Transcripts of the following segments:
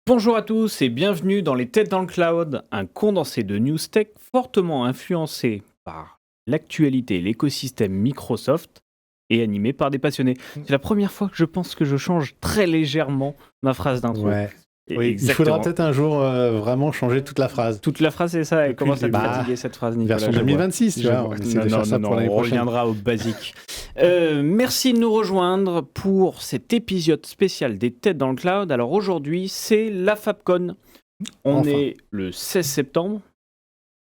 Bonjour à tous et bienvenue dans Les Têtes dans le Cloud, un condensé de news tech fortement influencé par l'actualité et l'écosystème Microsoft et animé par des passionnés. C'est la première fois que je pense que je change très légèrement ma phrase d'intro. Ouais. Et Oui, il faudra peut-être un jour vraiment changer toute la phrase. Toute la phrase, c'est ça. Elle Depuis commence à le te début. fatiguer cette phrase, Nicolas. Version je vois. 2026, tu Je vois. vois. On essaie de faire ça pour l'année on prochaine. reviendra au basique. Merci de nous rejoindre pour cet épisode spécial des Têtes dans le Cloud. Alors aujourd'hui, c'est la FabCon. On Enfin. est le 16 septembre.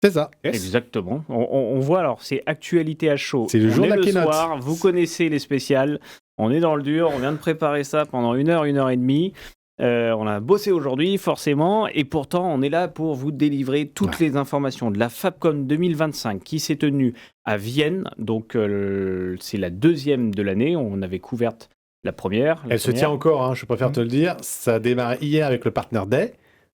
C'est ça. Exactement. On voit alors, c'est actualité à chaud. C'est le jour On de est la le keynote. soir, vous connaissez les spéciales. On est dans le dur, on vient de préparer ça pendant 1 heure et demie. On a bossé aujourd'hui, forcément, et pourtant, on est là pour vous délivrer toutes les informations de la FabCon 2025 qui s'est tenue à Vienne. Donc, c'est la deuxième de l'année. On avait couverte la première. Elle se tient encore, hein, je préfère te le dire. Ça a démarré hier avec le Partner Day.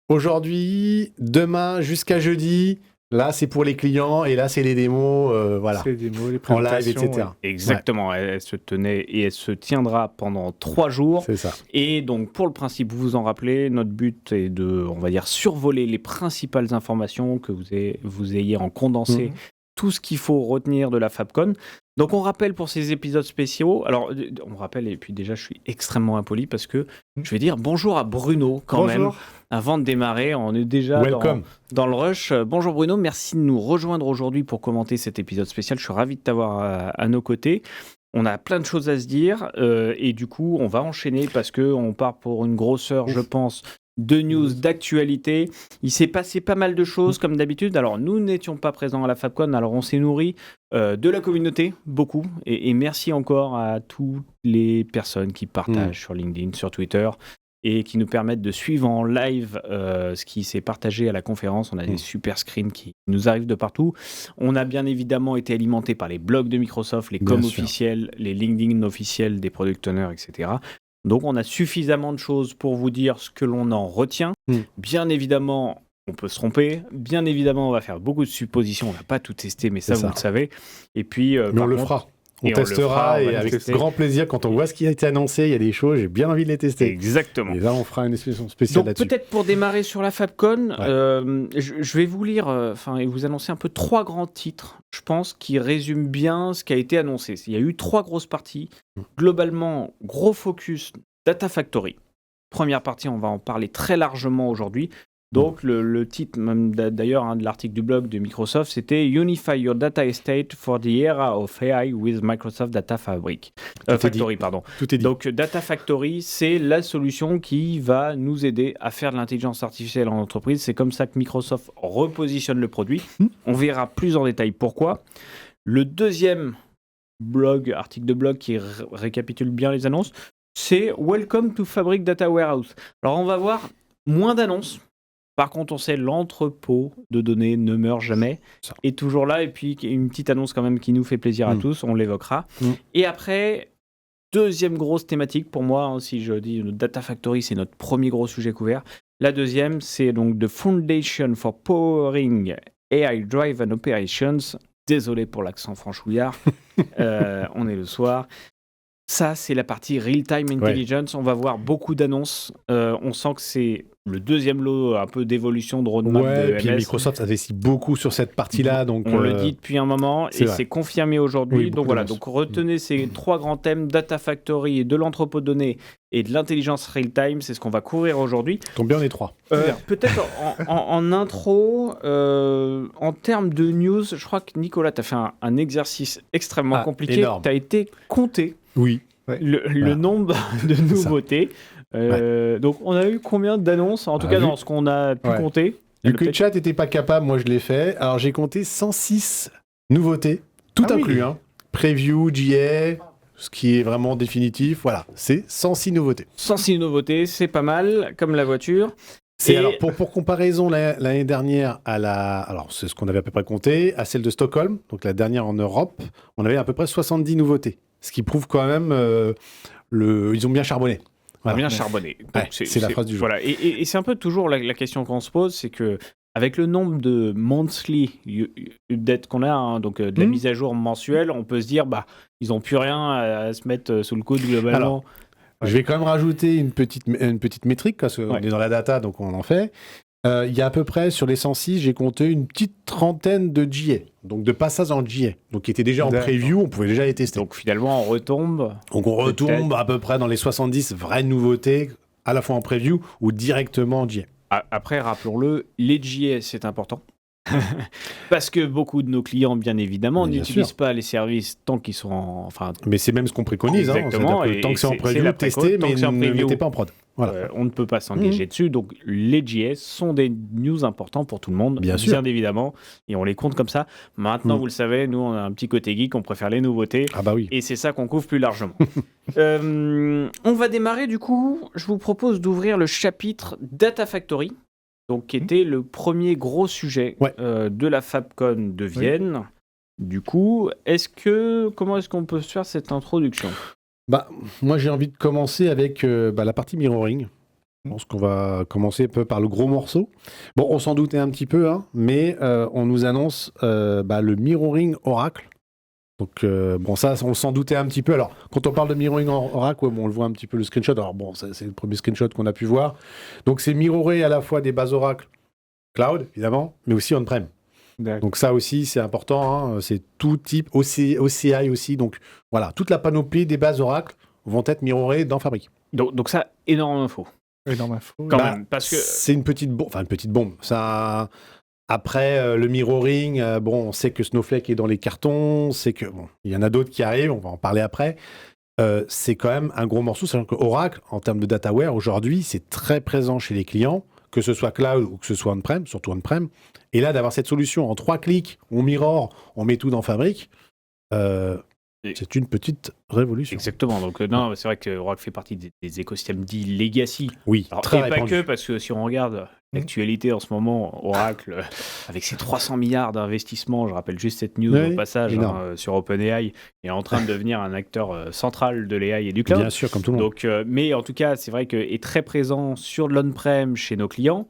Aujourd'hui, demain, jusqu'à jeudi, là, c'est pour les clients et là, c'est les démos, voilà, C'est les démos, les en live, présentations. etc. Exactement. Elle se tenait et elle se tiendra pendant 3 jours. C'est ça. Et donc, pour le principe, vous vous en rappelez, notre but est de, on va dire, survoler les principales informations que vous ayez en condensé, tout ce qu'il faut retenir de la FabCon. Donc, on rappelle pour ces épisodes spéciaux. Alors, on rappelle, et puis déjà, je suis extrêmement impoli parce que je vais dire bonjour à Bruno quand même. Avant de démarrer, on est déjà dans le rush. Bonjour Bruno, merci de nous rejoindre aujourd'hui pour commenter cet épisode spécial. Je suis ravi de t'avoir à nos côtés. On a plein de choses à se dire et du coup, on va enchaîner parce qu'on part pour une grosse heure, je pense, de news, d'actualité. Il s'est passé pas mal de choses comme d'habitude. Alors, nous n'étions pas présents à la FabCon, alors on s'est nourri de la communauté, beaucoup. Et merci encore à toutes les personnes qui partagent sur LinkedIn, sur Twitter et qui nous permettent de suivre en live ce qui s'est partagé à la conférence. On a des super screens qui nous arrivent de partout. On a bien évidemment été alimenté par les blogs de Microsoft, les coms officiels, les LinkedIn officiels des product owners, etc. Donc on a suffisamment de choses pour vous dire ce que l'on en retient. Bien évidemment, on peut se tromper. Bien évidemment, on va faire beaucoup de suppositions. On n'a pas tout testé, mais ça, vous le savez. Et puis, mais on le fera. On testera et avec grand plaisir, quand on voit ce qui a été annoncé, il y a des choses, j'ai bien envie de les tester. Exactement. Et là, on fera une spéciale là-dessus. Donc peut-être pour démarrer sur la FabCon, je vais vous lire, et vous annoncer un peu 3 grands titres, je pense, qui résument bien ce qui a été annoncé. Il y a eu 3 grosses parties. Globalement, gros focus Data Factory. Première partie, on va en parler très largement aujourd'hui. Donc, le titre, même d'ailleurs, de l'article du blog de Microsoft, c'était Unify your data estate for the era of AI with Microsoft Data Factory. Tout est dit. Donc, Data Factory, c'est la solution qui va nous aider à faire de l'intelligence artificielle en entreprise. C'est comme ça que Microsoft repositionne le produit. On verra plus en détail pourquoi. Le deuxième article de blog qui récapitule bien les annonces, c'est Welcome to Fabric Data Warehouse. Alors, on va voir moins d'annonces. Par contre, on sait l'entrepôt de données ne meurt jamais, est toujours là. Et puis, une petite annonce quand même qui nous fait plaisir à tous, on l'évoquera. Et après, deuxième grosse thématique pour moi, si je dis Data Factory, c'est notre premier gros sujet couvert. La deuxième, c'est donc The Foundation for Powering AI-Driven Operations. Désolé pour l'accent franchouillard, on est le soir. Ça, c'est la partie Real-Time Intelligence. On va voir beaucoup d'annonces. On sent que c'est le deuxième lot un peu d'évolution de roadmap de et puis MS. Microsoft investit beaucoup sur cette partie-là. Donc, on le dit depuis un moment et c'est confirmé aujourd'hui. Oui, donc voilà, donc retenez ces 3 grands thèmes, Data Factory et de l'entrepôt de données et de l'intelligence real-time. C'est ce qu'on va couvrir aujourd'hui. Tombe bien, on est 3. Peut-être en intro, en termes de news, je crois que Nicolas, tu as fait un exercice extrêmement compliqué. Tu as été compté le nombre de nouveautés. Donc, on a eu combien d'annonces, en tout cas dans ce qu'on a pu compter? Vu que le chat n'était pas capable, moi je l'ai fait. Alors, j'ai compté 106 nouveautés, tout inclus. Preview, GA, ce qui est vraiment définitif. Voilà, c'est 106 nouveautés. 106 nouveautés, c'est pas mal, comme la voiture. Alors, pour comparaison, l'année dernière, alors c'est ce qu'on avait à peu près compté, à celle de Stockholm, donc la dernière en Europe, on avait à peu près 70 nouveautés. Ce qui prouve quand même ils ont bien charbonné. Voilà. Bien charbonné. Donc, c'est la phrase du jour. Voilà. Et c'est un peu toujours la question qu'on se pose, c'est que avec le nombre de monthly updates qu'on a, donc de la mise à jour mensuelle, on peut se dire, ils n'ont plus rien à se mettre sous le coude globalement. Je vais quand même rajouter une petite métrique, parce qu'on est dans la data, donc on en fait. Il y a à peu près, sur les 106, j'ai compté une petite trentaine de GA, donc de passages en GA, donc qui étaient déjà en preview, on pouvait déjà les tester. Donc finalement, on retombe. Donc on retombe à peu près dans les 70 vraies nouveautés, à la fois en preview ou directement en GA. Après, rappelons-le, les GA, c'est important. Parce que beaucoup de nos clients, bien évidemment, n'utilisent pas les services tant qu'ils sont Mais c'est même ce qu'on préconise. Exactement. Tant que c'est en preview, testez, mais ne mettez pas en prod. Voilà. On ne peut pas s'engager dessus. Donc, les JS sont des news importants pour tout le monde, bien évidemment. Et on les compte comme ça. Maintenant, vous le savez, nous, on a un petit côté geek, on préfère les nouveautés. Ah bah oui. Et c'est ça qu'on couvre plus largement. On va démarrer, du coup. Je vous propose d'ouvrir le chapitre Data Factory. Donc, qui était le premier gros sujet de la FabCon de Vienne. Oui. Du coup, comment est-ce qu'on peut se faire cette introduction ? Moi, j'ai envie de commencer avec la partie mirroring. Je pense qu'on va commencer un peu par le gros morceau. Bon, on s'en doutait un petit peu, mais on nous annonce le mirroring Oracle. Donc, ça, on s'en doutait un petit peu. Alors, quand on parle de mirroring Oracle, on le voit un petit peu le screenshot. Alors, c'est le premier screenshot qu'on a pu voir. Donc, c'est mirrorer à la fois des bases Oracle Cloud, évidemment, mais aussi on-prem. D'accord. Donc, ça aussi, c'est important. C'est tout type, OCI aussi. Donc, voilà, toute la panoplie des bases Oracle vont être mirrorées dans Fabric. Donc ça, énorme info. Énorme info. Quand même, parce que... C'est une petite bombe. Ça... Après, le mirroring, on sait que Snowflake est dans les cartons, c'est que il y en a d'autres qui arrivent, on va en parler après. C'est quand même un gros morceau, sachant que Oracle, en termes de dataware, aujourd'hui, c'est très présent chez les clients, que ce soit cloud ou que ce soit on-prem, surtout on-prem. Et là, d'avoir cette solution en 3 clics, on mirror, on met tout dans Fabric, c'est une petite révolution. Exactement. Donc, c'est vrai que Oracle fait partie des écosystèmes dits legacy. Oui, alors, très et répandu. Pas que, parce que si on regarde l'actualité en ce moment, Oracle, avec ses 300 milliards d'investissements, je rappelle juste cette news au passage sur OpenAI, est en train de devenir un acteur central de l'AI et du cloud. Bien sûr, comme tout le monde. Donc, mais en tout cas, c'est vrai qu'il est très présent sur l'on-prem chez nos clients,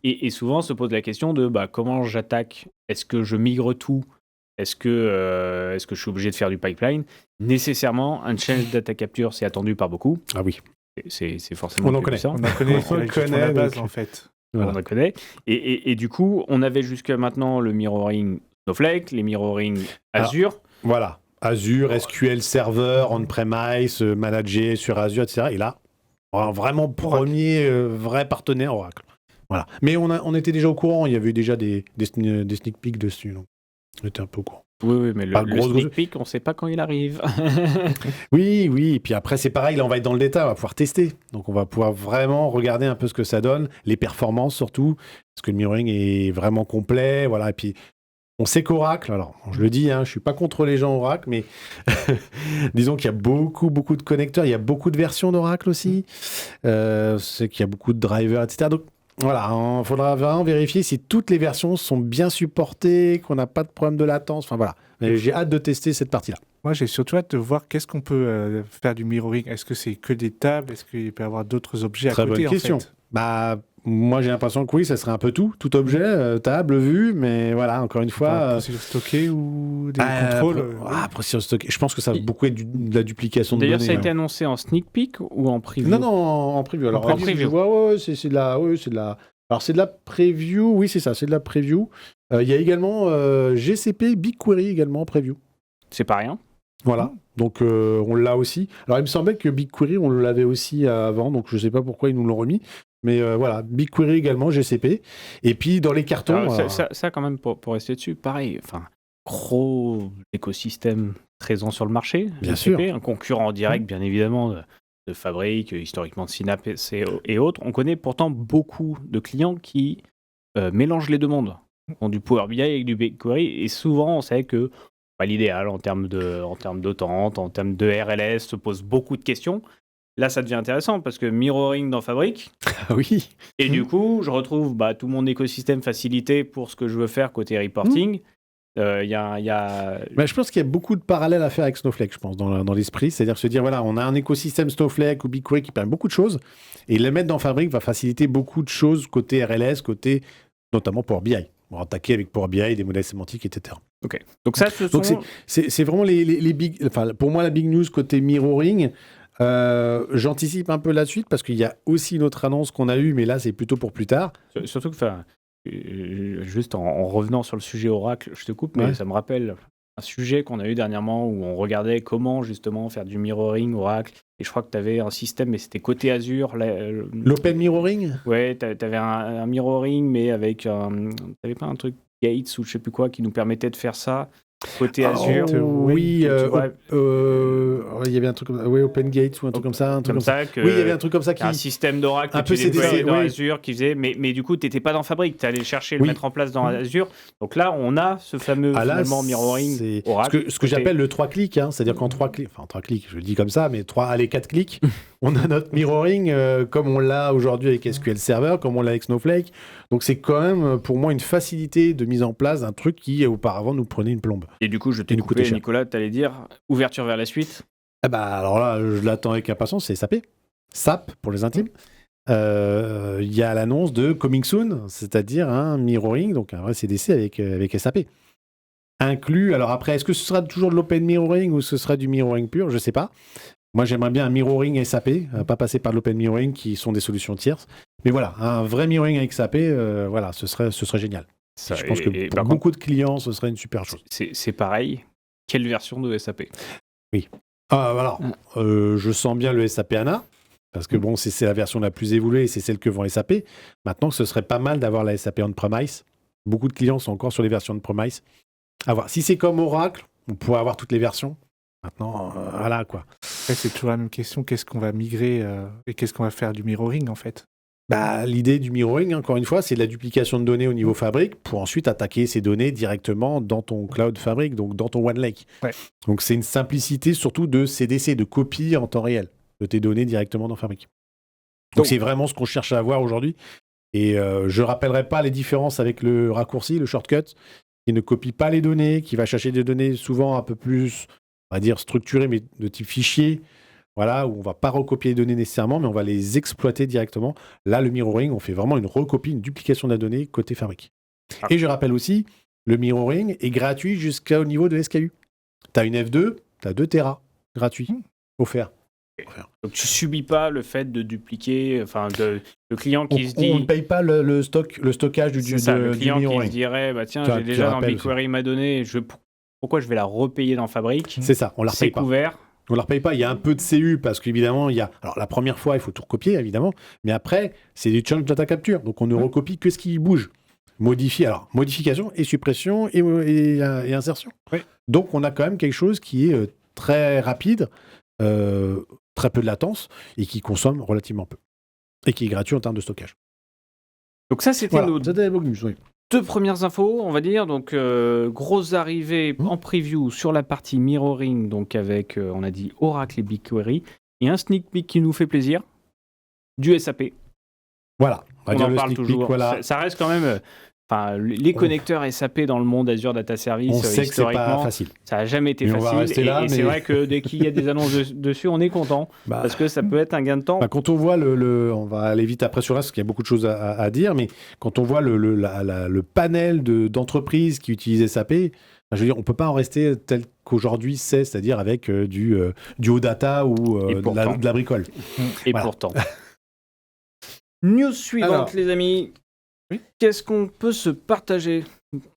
et souvent se pose la question de comment j'attaque. Est-ce que je migre tout ? Est-ce que je suis obligé de faire du pipeline ? Nécessairement, un change data capture, c'est attendu par beaucoup. Ah oui. C'est forcément on en connaît. On en connaît la base, en fait. Voilà. On en connaît. Et du coup, on avait jusqu'à maintenant le mirroring Snowflake, les mirroring Azure. Alors, voilà. Azure, SQL Server, on-premise, managé sur Azure, etc. Et là, vraiment premier vrai partenaire Oracle. Voilà. Mais on était déjà au courant. Il y avait eu déjà des sneak peeks dessus. Donc. On était un peu au courant. Oui, mais le sneak peek, on ne sait pas quand il arrive. Oui. Et puis après, c'est pareil, là, on va être dans le détail, on va pouvoir tester. Donc, on va pouvoir vraiment regarder un peu ce que ça donne, les performances surtout, parce que le mirroring est vraiment complet. Voilà. Et puis, on sait qu'Oracle, alors, je le dis, je ne suis pas contre les gens Oracle, mais disons qu'il y a beaucoup de connecteurs, il y a beaucoup de versions d'Oracle aussi. C'est qu'il y a beaucoup de drivers, etc. Donc, voilà, il faudra vraiment vérifier si toutes les versions sont bien supportées, qu'on n'a pas de problème de latence. Enfin voilà, mais j'ai hâte de tester cette partie-là. Moi, j'ai surtout hâte de voir qu'est-ce qu'on peut faire du mirroring. Est-ce que c'est que des tables ? Est-ce qu'il peut y avoir d'autres objets à côté ? Très bonne question. Moi, j'ai l'impression que oui, ça serait un peu tout objet, table, vue, mais voilà, encore une fois... Procédure stockée ou des contrôles procédure stockée. Je pense que ça va beaucoup être de la duplication de données. D'ailleurs, ça a été annoncé en sneak peek ou en preview ? Non, en preview. Alors, en preview. C'est de la... Alors, c'est de la preview, oui, c'est ça, c'est de la preview. Il y a également GCP BigQuery également en preview. C'est pas rien. Voilà, donc on l'a aussi. Alors, il me semblait que BigQuery, on l'avait aussi avant, donc je ne sais pas pourquoi ils nous l'ont remis. Mais voilà, BigQuery également, GCP. Et puis, dans les cartons... Alors, ça, quand même, pour rester dessus, pareil, gros écosystème présent sur le marché. Bien GCP, sûr. Un concurrent direct, bien évidemment, de Fabric, historiquement de Synapse et autres. On connaît pourtant beaucoup de clients qui mélangent les deux mondes. Ont du Power BI avec du BigQuery. Et souvent, on sait que pas l'idéal en termes d'autant, en termes de RLS, se pose beaucoup de questions. Là, ça devient intéressant parce que mirroring dans Fabric. Oui. Et du coup, je retrouve tout mon écosystème facilité pour ce que je veux faire côté reporting. Je pense qu'il y a beaucoup de parallèles à faire avec Snowflake, je pense, dans l'esprit. C'est-à-dire se dire, voilà, on a un écosystème Snowflake ou BigQuery qui permet beaucoup de choses. Et le mettre dans Fabric va faciliter beaucoup de choses côté RLS, côté notamment Power BI. On va attaquer avec Power BI, des modèles sémantiques, etc. Ok. Donc ça, c'est vraiment les big... Enfin, pour moi, la big news côté mirroring... J'anticipe un peu la suite parce qu'il y a aussi une autre annonce qu'on a eue, mais là, c'est plutôt pour plus tard. Surtout que, juste en revenant sur le sujet Oracle, je te coupe, mais Ouais. ça me rappelle un sujet qu'on a eu dernièrement où on regardait comment justement faire du mirroring Oracle. Et je crois que tu avais un système, mais c'était côté Azure. L'open mirroring? Ouais, tu avais un mirroring, mais avec t'avais pas un truc Gates ou je sais plus quoi qui nous permettait de faire ça côté Azure. Oui, tu vois, il y avait un truc comme ça. Oui, Open Gates ou un truc comme ça. Un truc comme ça que Oui, il y avait un truc comme ça qui. un système d'Oracle un que peu tu déployais CDC, dans oui. Azure qui faisait, mais du coup, tu n'étais pas dans Fabric, tu allais chercher le Oui. mettre en place dans Azure. Donc là, on a ce fameux Ah là, finalement mirroring c'est Oracle. ce que j'appelle le 3 clics, hein. C'est-à-dire qu'en 3 clics, enfin 3 clics, je le dis comme ça, mais 4 clics, on a notre mirroring comme on l'a aujourd'hui avec SQL Server, comme on l'a avec Snowflake. Donc c'est quand même pour moi une facilité de mise en place d'un truc qui auparavant nous prenait une plombe. Et du coup, je t'ai nous coûtait coupé, cher. Nicolas, tu allais dire ouverture vers la suite. Ah bah alors là, je l'attends avec impatience, c'est SAP. SAP pour les intimes. Il y a l'annonce de Coming Soon, c'est-à-dire un mirroring, donc un vrai CDC avec SAP. Inclus, alors après, est-ce que ce sera toujours de l'open mirroring ou ce sera du mirroring pur? Je sais pas. Moi, j'aimerais bien un mirroring SAP, pas passer par l'open mirroring qui sont des solutions tierces. Mais voilà, un vrai mirroring avec SAP, voilà, ce serait génial. Je pense que pour beaucoup de clients, ce serait une super chose. C'est pareil. Quelle version de SAP? Alors, je sens bien le SAP HANA, parce que bon, c'est la version la plus évoluée et c'est celle que vend SAP. Maintenant, ce serait pas mal d'avoir la SAP on-premise. Beaucoup de clients sont encore sur les versions on-premise. À voir. Si c'est comme Oracle, on pourrait avoir toutes les versions. Maintenant, voilà quoi. Après, c'est toujours la même question. Qu'est-ce qu'on va migrer et qu'est-ce qu'on va faire du mirroring en fait? Bah, l'idée du mirroring, encore une fois, c'est de la duplication de données au niveau Fabric pour ensuite attaquer ces données directement dans ton cloud Fabric, donc dans ton OneLake. Ouais. Donc c'est une simplicité surtout de CDC, de copie en temps réel de tes données directement dans Fabric. Donc c'est vraiment ce qu'on cherche à avoir aujourd'hui. Et je ne rappellerai pas les différences avec le raccourci, le shortcut, qui ne copie pas les données, qui va chercher des données souvent un peu plus, on va dire, structurées, mais de type fichier. Voilà, où on ne va pas recopier les données nécessairement, mais on va les exploiter directement. Là, le mirroring, on fait vraiment une recopie, une duplication de la donnée côté Fabric. Et je rappelle aussi, le mirroring est gratuit jusqu'au niveau de SKU. Tu as une F2, tu as 2 Tera gratuits, offert. Donc tu subis pas le fait de dupliquer, enfin le client qui se dit... On ne paye pas le stockage du le client mirroring. qui se dirait, bah tiens, Tu j'ai déjà dans rappelles BigQuery ma donnée, pourquoi je vais la repayer dans Fabric? C'est ça, on ne la repaye C'est pas. couvert. On ne leur paye pas. Il y a un peu de CU parce qu'évidemment, il y a. Alors, la première fois, il faut tout recopier, évidemment. Mais après, c'est du change data capture. Donc, on ne recopie que ce qui bouge. Modification et suppression et insertion. Oui. Donc, on a quand même quelque chose qui est très rapide, très peu de latence et qui consomme relativement peu. Et qui est gratuit en termes de stockage. Donc, ça, c'était nos C'était les bonus, oui. 2 premières infos, on va dire. Donc, grosse arrivée en preview sur la partie mirroring, donc avec, on a dit, Oracle et BigQuery. Et un sneak peek qui nous fait plaisir, du SAP. Voilà. On en parle toujours. Voilà. Ça reste quand même... les connecteurs SAP dans le monde Azure Data Service, On sait que c'est pas historiquement, facile. ça n'a jamais été Mais on va facile. rester là, et c'est vrai que dès qu'il y a des annonces dessus, on est content. Parce que ça peut être un gain de temps. Quand on voit on va aller vite après sur là, parce qu'il y a beaucoup de choses à dire, mais quand on voit le panel d'entreprises qui utilisent SAP, je veux dire, on ne peut pas en rester tel qu'aujourd'hui c'est-à-dire avec du OData ou de la bricole. Et Voilà. pourtant. News suivante, Alors, les amis. oui. Qu'est-ce qu'on peut se partager?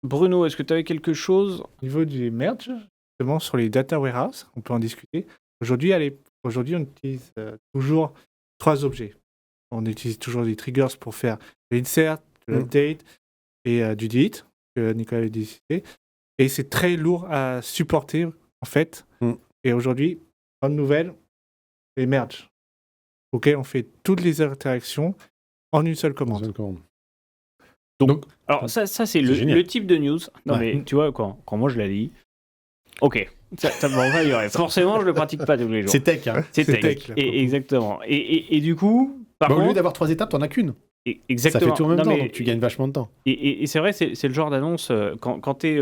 Bruno, est-ce que tu avais quelque chose? Au niveau du merge, justement sur les data warehouse, on peut en discuter. Aujourd'hui, on utilise toujours 3 objets. On utilise toujours des triggers pour faire l'insert, l'update et du delete, que Nicolas avait dit. Et c'est très lourd à supporter, en fait. Et aujourd'hui, bonne nouvelle, les merge. OK, on fait toutes les interactions en une seule commande. Donc, alors ça c'est le type de news. Non, mais tu vois, quand moi je la lis, ok, ça m'envahit. Forcément, je le pratique pas tous les jours. C'est tech, hein. C'est tech. Exactement. Et du coup, par contre, au lieu d'avoir 3 étapes, t'en as qu'une. Exactement. Ça fait tout en même temps, donc tu gagnes vachement de temps. Et c'est vrai, c'est le genre d'annonce quand t'es,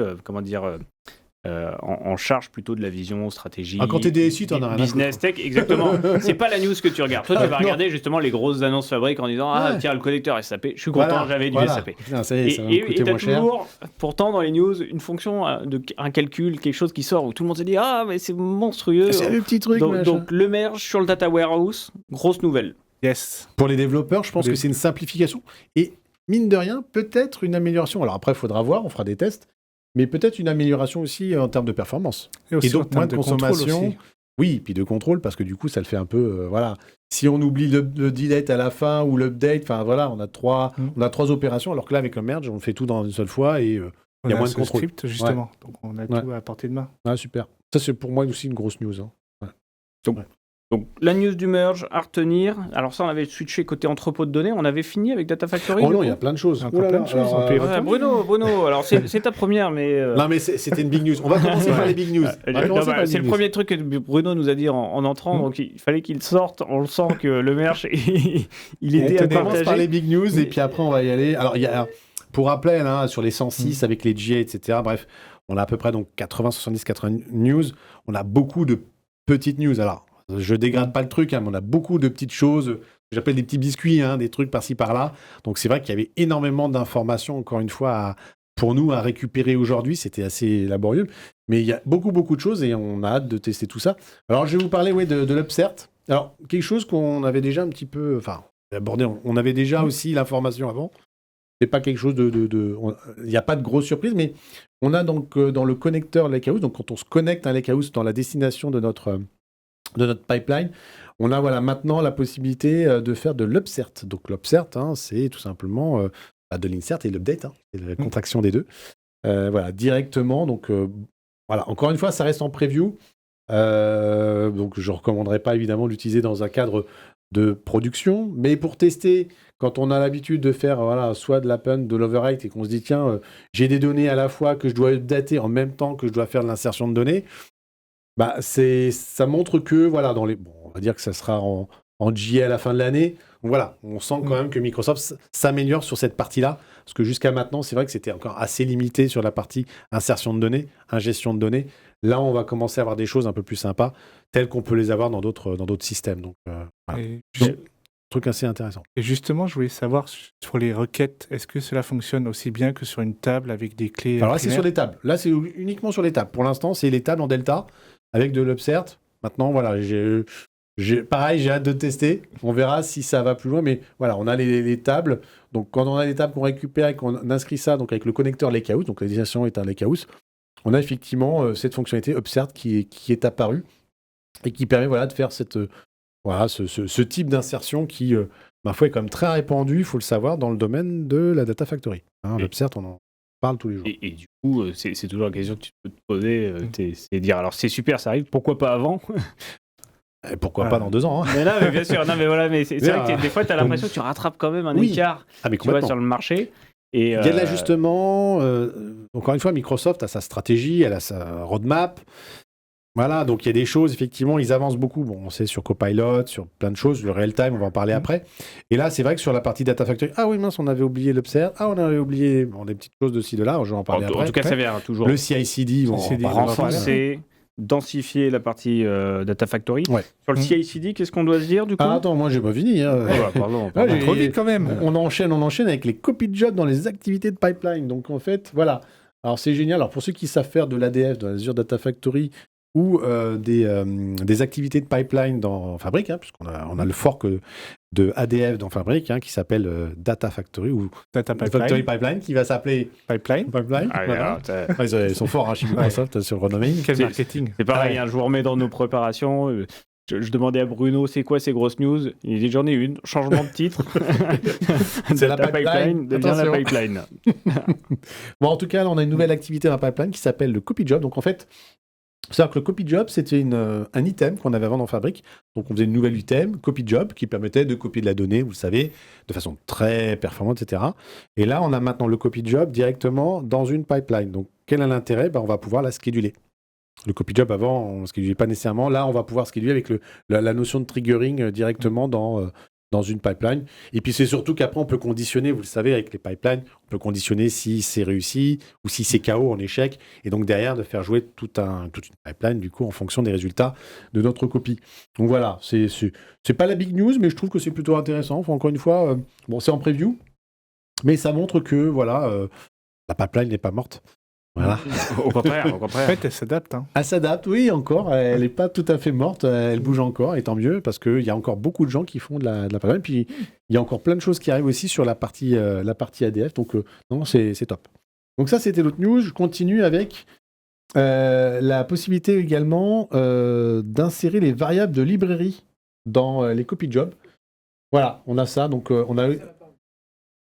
en charge plutôt de la vision, stratégie, quand t'es DSI, t'en as rien à business tech, exactement. C'est pas la news que tu regardes. Toi, tu vas regarder justement les grosses annonces Fabric en disant tiens, le connecteur SAP, je suis content, j'avais du SAP. Putain, ça y est, ça va me coûter moins cher. Toujours, pourtant, dans les news, une fonction, un calcul, quelque chose qui sort où tout le monde se dit mais c'est monstrueux. C'est le petit truc. Donc le merge sur le data warehouse, grosse nouvelle. Yes. Pour les développeurs, je pense que c'est une simplification et mine de rien, peut-être une amélioration. Alors après, il faudra voir, on fera des tests. Mais peut-être une amélioration aussi en termes de performance. Et donc moins de consommation. Oui, puis de contrôle, parce que du coup, ça le fait un peu... voilà. Si on oublie le delete à la fin ou l'update, voilà, on a trois opérations, alors que là, avec le merge, on fait tout dans une seule fois et il y a moins de contrôle. Script, justement. Donc on a tout à portée de main. Ah, super. Ça, c'est pour moi aussi une grosse news. Hein. Donc, la news du merge à retenir. Alors ça, on avait switché côté entrepôt de données. On avait fini avec Data Factory. Oh non, il y a plein de choses. Bruno, alors c'est ta première, mais... Non, mais c'était une big new. On va commencer par les big news. C'est le premier truc que Bruno nous a dit en entrant, donc il fallait qu'il sorte. On le sent que le merge, il était à partager. On commence par les big news et puis après, on va y aller. Alors, il y a, pour rappel, sur les 106 avec les GA, etc., bref, on a à peu près donc 80, 70, 80 news. On a beaucoup de petites news. Alors, je dégrade pas le truc, mais on a beaucoup de petites choses, j'appelle des petits biscuits, des trucs par-ci par-là. Donc c'est vrai qu'il y avait énormément d'informations, encore une fois, pour nous à récupérer aujourd'hui. C'était assez laborieux, mais il y a beaucoup de choses et on a hâte de tester tout ça. Alors je vais vous parler de l'Upsert. Alors quelque chose qu'on avait déjà un petit peu, abordé. On avait déjà aussi l'information avant. C'est pas quelque chose il n'y a pas de grosse surprise, mais on a donc dans le connecteur Lakehouse, donc quand on se connecte à un Lakehouse dans la destination de notre pipeline, on a maintenant la possibilité de faire de l'upsert. Donc l'upsert, c'est tout simplement de l'insert et l'update, c'est la contraction des deux. Directement. Donc encore une fois, ça reste en preview. Donc je ne recommanderais pas évidemment l'utiliser dans un cadre de production, mais pour tester, quand on a l'habitude de faire soit de l'append, de l'overwrite et qu'on se dit tiens, j'ai des données à la fois que je dois updater en même temps que je dois faire de l'insertion de données. Ça montre que, on va dire que ça sera en GA à la fin de l'année. Donc on sent quand même que Microsoft s'améliore sur cette partie-là, parce que jusqu'à maintenant, c'est vrai que c'était encore assez limité sur la partie insertion de données, ingestion de données. Là, on va commencer à avoir des choses un peu plus sympas, telles qu'on peut les avoir dans d'autres systèmes. Donc, truc assez intéressant. Et justement, je voulais savoir sur les requêtes, est-ce que cela fonctionne aussi bien que sur une table avec des clés Alors là, c'est sur des tables. Là, c'est uniquement sur les tables. Pour l'instant, c'est les tables en Delta avec de l'Upsert. Maintenant, pareil, j'ai hâte de tester. On verra si ça va plus loin. Mais on a les tables. Donc, quand on a les tables qu'on récupère et qu'on inscrit ça donc avec le connecteur Lakehouse, donc la destination est un Lakehouse, on a effectivement cette fonctionnalité Upsert qui est apparue et qui permet de faire ce type d'insertion qui, ma foi, est quand même très répandu, il faut le savoir, dans le domaine de la Data Factory. L'Upsert, on en parle tous les jours. Et du coup, c'est toujours la question que tu peux te poser, c'est dire, alors c'est super, ça arrive, pourquoi pas avant? Et pourquoi pas dans 2 ans Mais là, bien sûr, mais c'est vrai que des fois, tu as l'impression que tu rattrapes quand même un écart sur le marché. Et, il y a de l'ajustement. Encore une fois, Microsoft a sa stratégie, elle a sa roadmap. Voilà, donc il y a des choses, effectivement, ils avancent beaucoup. Bon, on sait sur Copilot, sur plein de choses, le real-time, on va en parler après. Et là, c'est vrai que sur la partie Data Factory, on avait oublié l'Upsert, on avait oublié des petites choses de ci, de là, je vais en parler après. En tout cas, ça vient toujours. Le CI/CD, renforcer, densifier la partie Data Factory. Ouais. Sur le CI/CD, qu'est-ce qu'on doit se dire, du coup? Attends, moi, j'ai pas fini. Pardon. Trop vite, quand même. On enchaîne avec les copies de job dans les activités de pipeline. Donc, en fait, voilà. Alors, c'est génial. Alors, pour ceux qui savent faire de l'ADF, dans Azure Data Factory, ou des activités de pipeline dans Fabric, puisqu'on a le fork de ADF dans Fabric qui s'appelle Data Factory ou Data Factory Pipeline qui va s'appeler Pipeline. Ils sont forts chez Microsoft sur le renomming. Quel marketing. C'est pareil, je vous remets dans nos préparations. Je demandais à Bruno, c'est quoi ces grosses news? Il dit, j'en ai une, changement de titre. C'est la pipeline devient la pipeline. Bon, en tout cas, là, on a une nouvelle activité dans la pipeline qui s'appelle le copy job. Donc, en fait, c'est-à-dire que le copy job, c'était un item qu'on avait avant dans Fabric. Donc, on faisait une nouvelle item, copy job, qui permettait de copier de la donnée, vous le savez, de façon très performante, etc. Et là, on a maintenant le copy job directement dans une pipeline. Donc, quel est l'intérêt? On va pouvoir la scheduler. Le copy job, avant, on ne schedulait pas nécessairement. Là, on va pouvoir scheduler avec la notion de triggering directement dans dans une pipeline. Et puis c'est surtout qu'après, on peut conditionner, vous le savez, avec les pipelines, on peut conditionner si c'est réussi ou si c'est KO en échec. Et donc derrière, de faire jouer toute une pipeline, du coup, en fonction des résultats de notre copie. Donc voilà, c'est pas la big news, mais je trouve que c'est plutôt intéressant. Enfin, encore une fois, bon, c'est en preview, mais ça montre que, voilà, la pipeline n'est pas morte. Voilà. Au contraire. En fait, elle s'adapte. Hein. Elle s'adapte, oui, encore. Elle n'est pas tout à fait morte. Elle bouge encore, et tant mieux, parce qu'il y a encore beaucoup de gens qui font de la pipeline. Puis, il y a encore plein de choses qui arrivent aussi sur la partie ADF. Donc, non, c'est top. Donc, ça, c'était l'autre news. Je continue avec la possibilité également d'insérer les variables de librairie dans les copy jobs. Voilà, on a ça. Donc, on a...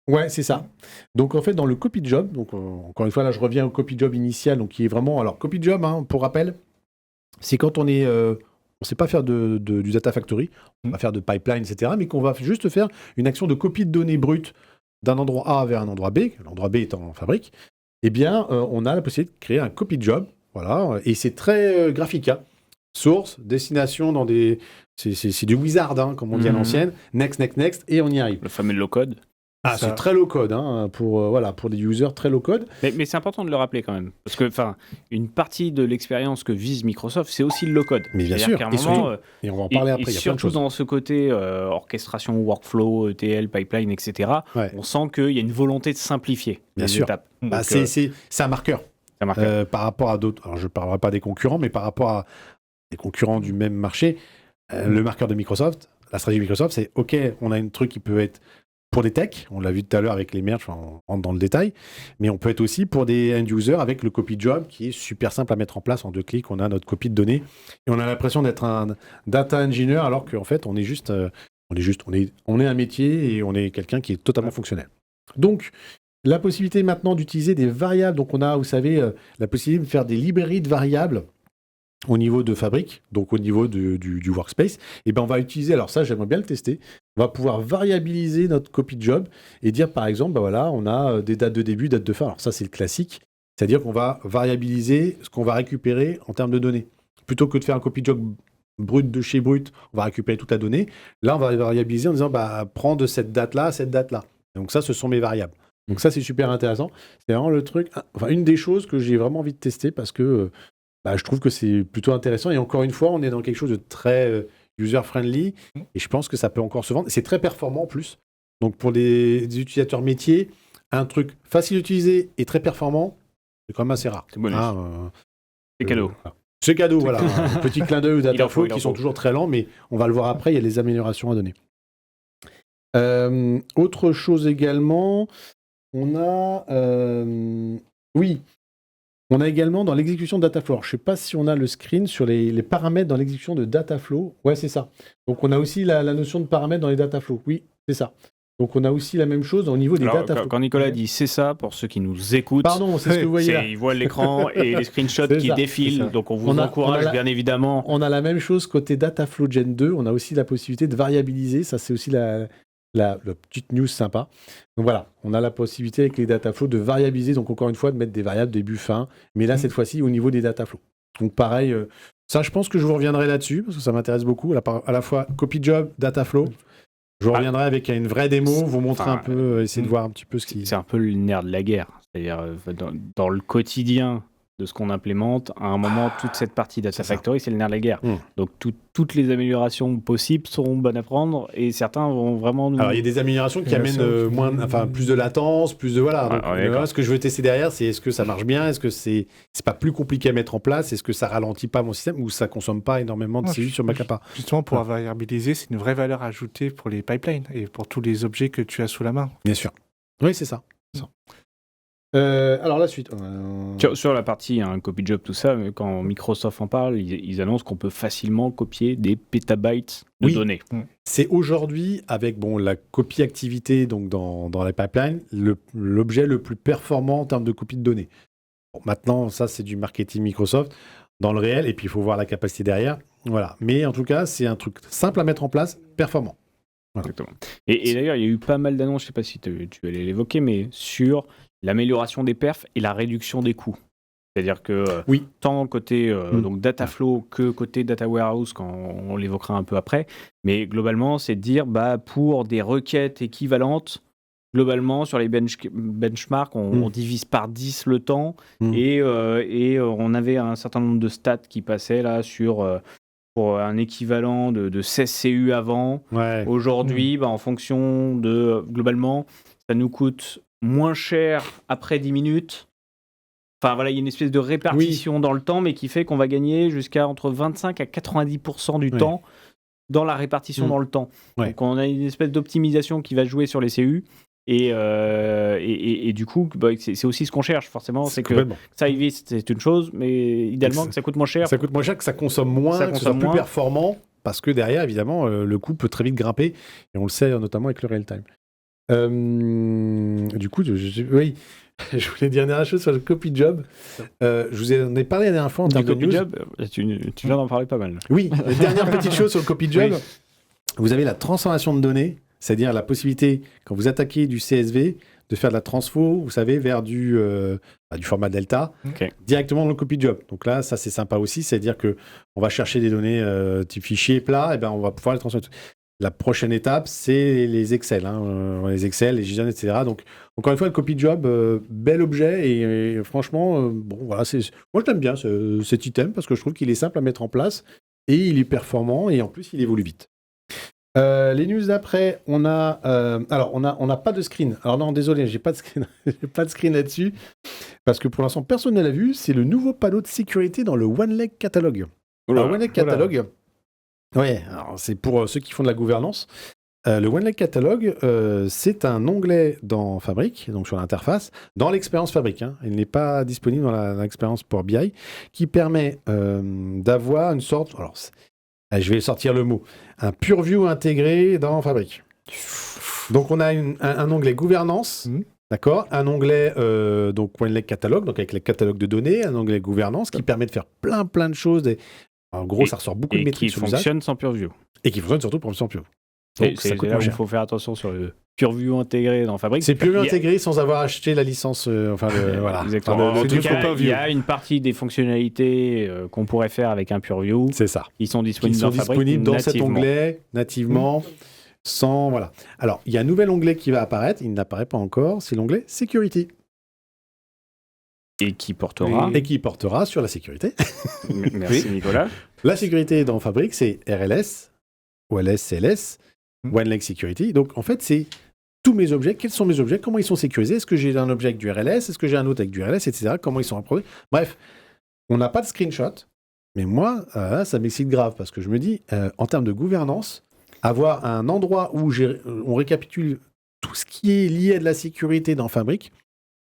Ouais, c'est ça. Donc en fait, dans le copy job, donc encore une fois, là, je reviens au copy job initial, donc qui est vraiment, alors copy job, hein, pour rappel, c'est quand on sait pas faire du data factory, on va faire de pipeline, etc., mais qu'on va juste faire une action de copie de données brutes d'un endroit A vers un endroit B, l'endroit B étant en fabrique. Eh bien, on a la possibilité de créer un copy job, voilà, et c'est très graphique, hein. Source, destination dans des, c'est du wizard, hein, comme on dit à l'ancienne, next, et on y arrive. Le fameux low-code. Ah, c'est très low code, hein, pour des users très low code. Mais c'est important de le rappeler quand même. Parce que une partie de l'expérience que vise Microsoft, c'est aussi le low code. Mais bien sûr, et on va en parler après, il y a plein de choses. Surtout dans ce côté orchestration, workflow, ETL, pipeline, etc., on sent qu'il y a une volonté de simplifier les étapes. Bah, c'est un marqueur. Par rapport à d'autres, alors je ne parlerai pas des concurrents, mais par rapport à des concurrents du même marché, le marqueur de Microsoft, la stratégie de Microsoft, c'est OK, on a un truc qui peut être pour des techs, on l'a vu tout à l'heure avec les merges, on rentre dans le détail, mais on peut être aussi pour des end-users avec le copy job qui est super simple à mettre en place. En 2 clics, on a notre copie de données et on a l'impression d'être un data engineer alors qu'en fait, on est un métier et on est quelqu'un qui est totalement fonctionnel. Donc, la possibilité maintenant d'utiliser des variables, donc on a, vous savez, la possibilité de faire des librairies de variables au niveau de fabrique, donc au niveau du workspace, et ben on va utiliser, alors ça j'aimerais bien le tester, on va pouvoir variabiliser notre copy job et dire par exemple, ben voilà, on a des dates de début, dates de fin, alors ça c'est le classique, c'est-à-dire qu'on va variabiliser ce qu'on va récupérer en termes de données. Plutôt que de faire un copy job brut de chez brut, on va récupérer toute la donnée, là on va variabiliser en disant, bah prends de cette date-là à cette date-là. Donc ça, ce sont mes variables. Donc ça c'est super intéressant, c'est vraiment le truc, enfin une des choses que j'ai vraiment envie de tester parce que je trouve que c'est plutôt intéressant. Et encore une fois, on est dans quelque chose de très user-friendly. Et je pense que ça peut encore se vendre. C'est très performant en plus. Donc pour des utilisateurs métiers, un truc facile à utiliser et très performant, c'est quand même assez rare. C'est bonus. C'est cadeau. C'est cadeau, voilà. Un petit clin d'œil aux Dataflow qui sont toujours très lents, mais on va le voir après, il y a des améliorations à donner. Autre chose également, on a... oui. On a également dans l'exécution de Dataflow. Alors, je ne sais pas si on a le screen sur les paramètres dans l'exécution de Dataflow. Ouais, c'est ça. Donc, on a aussi la notion de paramètres dans les Dataflow. Oui, c'est ça. Donc, on a aussi la même chose au niveau des Dataflow. Quand Nicolas dit c'est ça, pour ceux qui nous écoutent, pardon, c'est ce que vous voyez là. Ils voient l'écran et les screenshots qui défilent. Donc, on vous encourage, bien évidemment. On a la même chose côté Dataflow Gen 2. On a aussi la possibilité de variabiliser. Ça, c'est aussi la petite news sympa. Donc voilà, on a la possibilité avec les Dataflow de variabiliser, donc encore une fois, de mettre des variables début, fin, mais là, cette fois-ci, au niveau des Dataflow. Donc pareil, ça, je pense que je vous reviendrai là-dessus, parce que ça m'intéresse beaucoup, à la fois copy job, Dataflow. Je vous reviendrai avec une vraie démo, vous montrer un peu, essayer de voir un petit peu ce qui... C'est un peu le nerf de la guerre. C'est-à-dire, dans le quotidien de ce qu'on implémente, à un moment, toute cette partie Data Factory, c'est le nerf de la guerre. Donc, toutes les améliorations possibles seront bonnes à prendre et certains vont vraiment nous... Alors, il y a des améliorations qui amènent plus de latence, plus de... Voilà. Donc, ce que je veux tester derrière, c'est est-ce que ça marche bien, est-ce que c'est pas plus compliqué à mettre en place, est-ce que ça ralentit pas mon système ou ça consomme pas énormément de CPU sur ma capa. Justement, pour variabiliser, c'est une vraie valeur ajoutée pour les pipelines et pour tous les objets que tu as sous la main. Bien sûr. Oui, c'est ça. Alors la suite. Sur la partie copy job, tout ça, quand Microsoft en parle, ils annoncent qu'on peut facilement copier des pétabytes de données. C'est aujourd'hui, avec la copie activité donc dans la pipeline, l'objet le plus performant en termes de copie de données. Bon, maintenant, ça c'est du marketing Microsoft dans le réel, et puis il faut voir la capacité derrière. Voilà. Mais en tout cas, c'est un truc simple à mettre en place, performant. Voilà. Exactement. Et d'ailleurs, il y a eu pas mal d'annonces, je ne sais pas si tu allais l'évoquer, mais sur l'amélioration des perfs et la réduction des coûts. C'est-à-dire que tant côté donc data flow que côté data warehouse, quand on l'évoquera un peu après. Mais globalement, c'est de dire pour des requêtes équivalentes, globalement, sur les benchmarks, on divise par 10 le temps et on avait un certain nombre de stats qui passaient là pour un équivalent de 16 CU avant. Ouais. Aujourd'hui, en fonction de... Globalement, ça nous coûte moins cher après 10 minutes. Enfin, voilà, il y a une espèce de répartition dans le temps, mais qui fait qu'on va gagner jusqu'à entre 25 à 90% du temps dans la répartition dans le temps. Ouais. Donc, on a une espèce d'optimisation qui va jouer sur les CU. Et du coup, c'est aussi ce qu'on cherche, forcément. C'est que ça aille vite, c'est une chose, mais idéalement, que ça coûte moins cher. Ça coûte moins cher, que ça consomme moins, que ça soit plus performant, parce que derrière, évidemment, le coût peut très vite grimper, et on le sait notamment avec le real-time. Du coup, oui, je voulais dire une dernière chose sur le copy job. Je vous en ai parlé la dernière fois en termes de news. Job, tu viens d'en parler pas mal. Oui, la dernière petite chose sur le copy job. Vous avez la transformation de données, c'est-à-dire la possibilité, quand vous attaquez du CSV, de faire de la transfo, vous savez, vers du format Delta, directement dans le copy job. Donc là, ça c'est sympa aussi, c'est-à-dire qu'on va chercher des données type fichier plat, et on va pouvoir les transformer. La prochaine étape, c'est les Excel, les Excel, les JSON, etc. Donc, encore une fois, le copy job, bel objet, et franchement, moi je l'aime bien cet item, parce que je trouve qu'il est simple à mettre en place, et il est performant, et en plus, il évolue vite. Les news d'après, on n'a pas de screen. Alors non, désolé, j'ai pas de screen, j'ai pas de screen là-dessus, parce que pour l'instant, personne ne l'a vu. C'est le nouveau panneau de sécurité dans le OneLake Catalog. Alors, OneLake Catalog, alors c'est pour ceux qui font de la gouvernance. Le OneLake Catalog, c'est un onglet dans Fabric, donc sur l'interface, dans l'expérience Fabric. Il n'est pas disponible dans l'expérience Power BI, qui permet d'avoir une sorte... Alors, je vais sortir le mot. Un purview intégré dans Fabric. Donc, on a un onglet gouvernance, d'accord, un onglet donc OneLake Catalog, donc avec les catalogues de données, un onglet gouvernance qui permet de faire plein de choses. En gros, ça ressort beaucoup de métriques sur l'usage. Et qui fonctionne sans purview. Et qui fonctionne surtout sans purview. Donc, c'est là où il faut faire attention sur le purview intégré dans Fabric. C'est purview intégré sans avoir acheté la licence. Voilà. Exactement. En tout cas, il y a une partie des fonctionnalités qu'on pourrait faire avec un purview. C'est ça. Qui sont disponibles dans Fabric dans cet onglet nativement. Sans voilà. Alors, il y a un nouvel onglet qui va apparaître. Il n'apparaît pas encore. C'est l'onglet Security. Et qui portera sur la sécurité. Merci Nicolas. La sécurité dans Fabric, c'est RLS, OLS, CLS, OneLake Security. Donc en fait, c'est tous mes objets. Quels sont mes objets? Comment ils sont sécurisés? Est-ce que j'ai un objet avec du RLS? Est-ce que j'ai un autre avec du RLS, etc. Comment ils sont approuvés? Bref, on n'a pas de screenshot. Mais moi, ça m'excite grave parce que je me dis, en termes de gouvernance, avoir un endroit où on récapitule tout ce qui est lié à de la sécurité dans Fabric.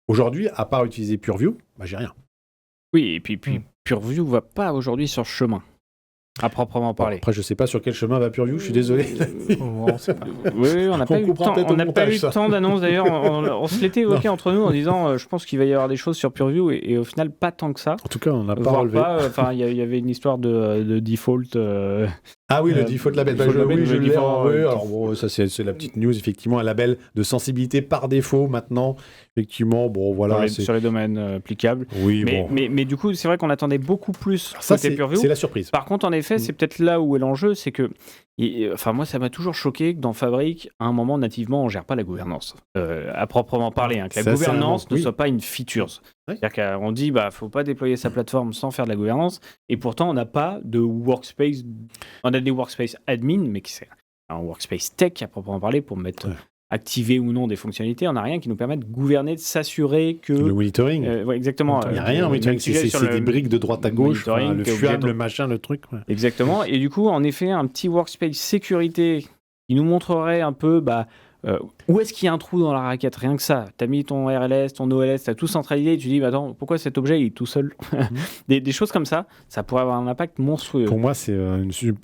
Aujourd'hui, à part utiliser Purview, j'ai rien. Oui, et puis Purview va pas aujourd'hui sur ce chemin, à proprement parler. Après, je sais pas sur quel chemin va Purview, je suis désolé. On n'a pas eu le temps d'annonce d'ailleurs. On se l'était évoqué entre nous en disant je pense qu'il va y avoir des choses sur Purview et au final, pas tant que ça. En tout cas, on n'a pas relevé. Il y avait une histoire de default. Ah oui, le default label. Je l'ai en vrai. Alors bon, ça c'est la petite news, effectivement, un label de sensibilité par défaut maintenant. Effectivement, bon voilà. Sur les domaines applicables. Oui, mais du coup, c'est vrai qu'on attendait beaucoup plus ça, c'est Purview. C'est la surprise. Par contre, en effet, c'est peut-être là où est l'enjeu, c'est que, moi, ça m'a toujours choqué que dans Fabric, à un moment, nativement, on gère pas la gouvernance. À proprement parler, que la gouvernance ne soit pas une feature. C'est-à-dire qu'on dit, faut pas déployer sa plateforme sans faire de la gouvernance, et pourtant, on n'a pas de workspace. On a des workspace admin, mais qui c'est un workspace tech à proprement parler pour mettre activer ou non des fonctionnalités. On n'a rien qui nous permette de gouverner, de s'assurer que... Le monitoring. Exactement. Il n'y a rien en monitoring, c'est des briques de droite à gauche, le FUAM, le machin, le truc. Exactement. Et du coup, en effet, un petit workspace sécurité qui nous montrerait un peu... où est-ce qu'il y a un trou dans la raquette? Rien que ça. Tu as mis ton RLS, ton OLS, tu as tout centralisé et tu dis, attends, pourquoi cet objet il est tout seul? Des choses comme ça, ça pourrait avoir un impact monstrueux. Pour moi, c'est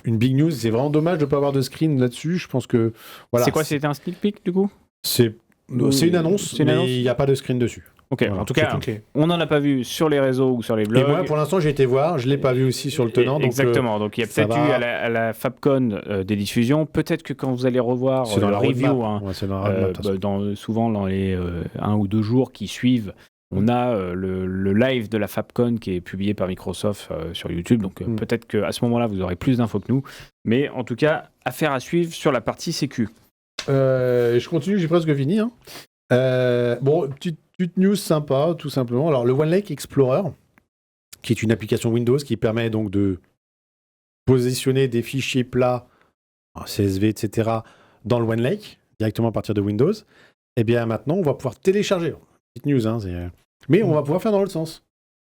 une big news. C'est vraiment dommage de ne pas avoir de screen là-dessus. Je pense que... Voilà, c'est quoi? C'était un sneak peek du coup? C'est une annonce, mais il n'y a pas de screen dessus. Ok, voilà, en tout cas, on n'en a pas vu sur les réseaux ou sur les blogs. Et moi, pour l'instant, j'ai été voir, je ne l'ai pas vu aussi sur le tenant. Exactement, donc il y a peut-être eu à la FabCon des diffusions. Peut-être que quand vous allez revoir le review, souvent dans les 1 ou 2 jours qui suivent On a le live de la Fabcon qui est publié par Microsoft sur YouTube, donc peut-être qu'à ce moment-là, vous aurez plus d'infos que nous. Mais en tout cas, affaire à suivre sur la partie sécu. Je continue, j'ai presque fini. Hein. Petite news sympa, tout simplement. Alors, le OneLake Explorer, qui est une application Windows qui permet donc de positionner des fichiers plats, CSV, etc., dans le OneLake, directement à partir de Windows. Et bien maintenant, on va pouvoir télécharger. Petite news, hein, mais on va pouvoir faire dans l'autre sens.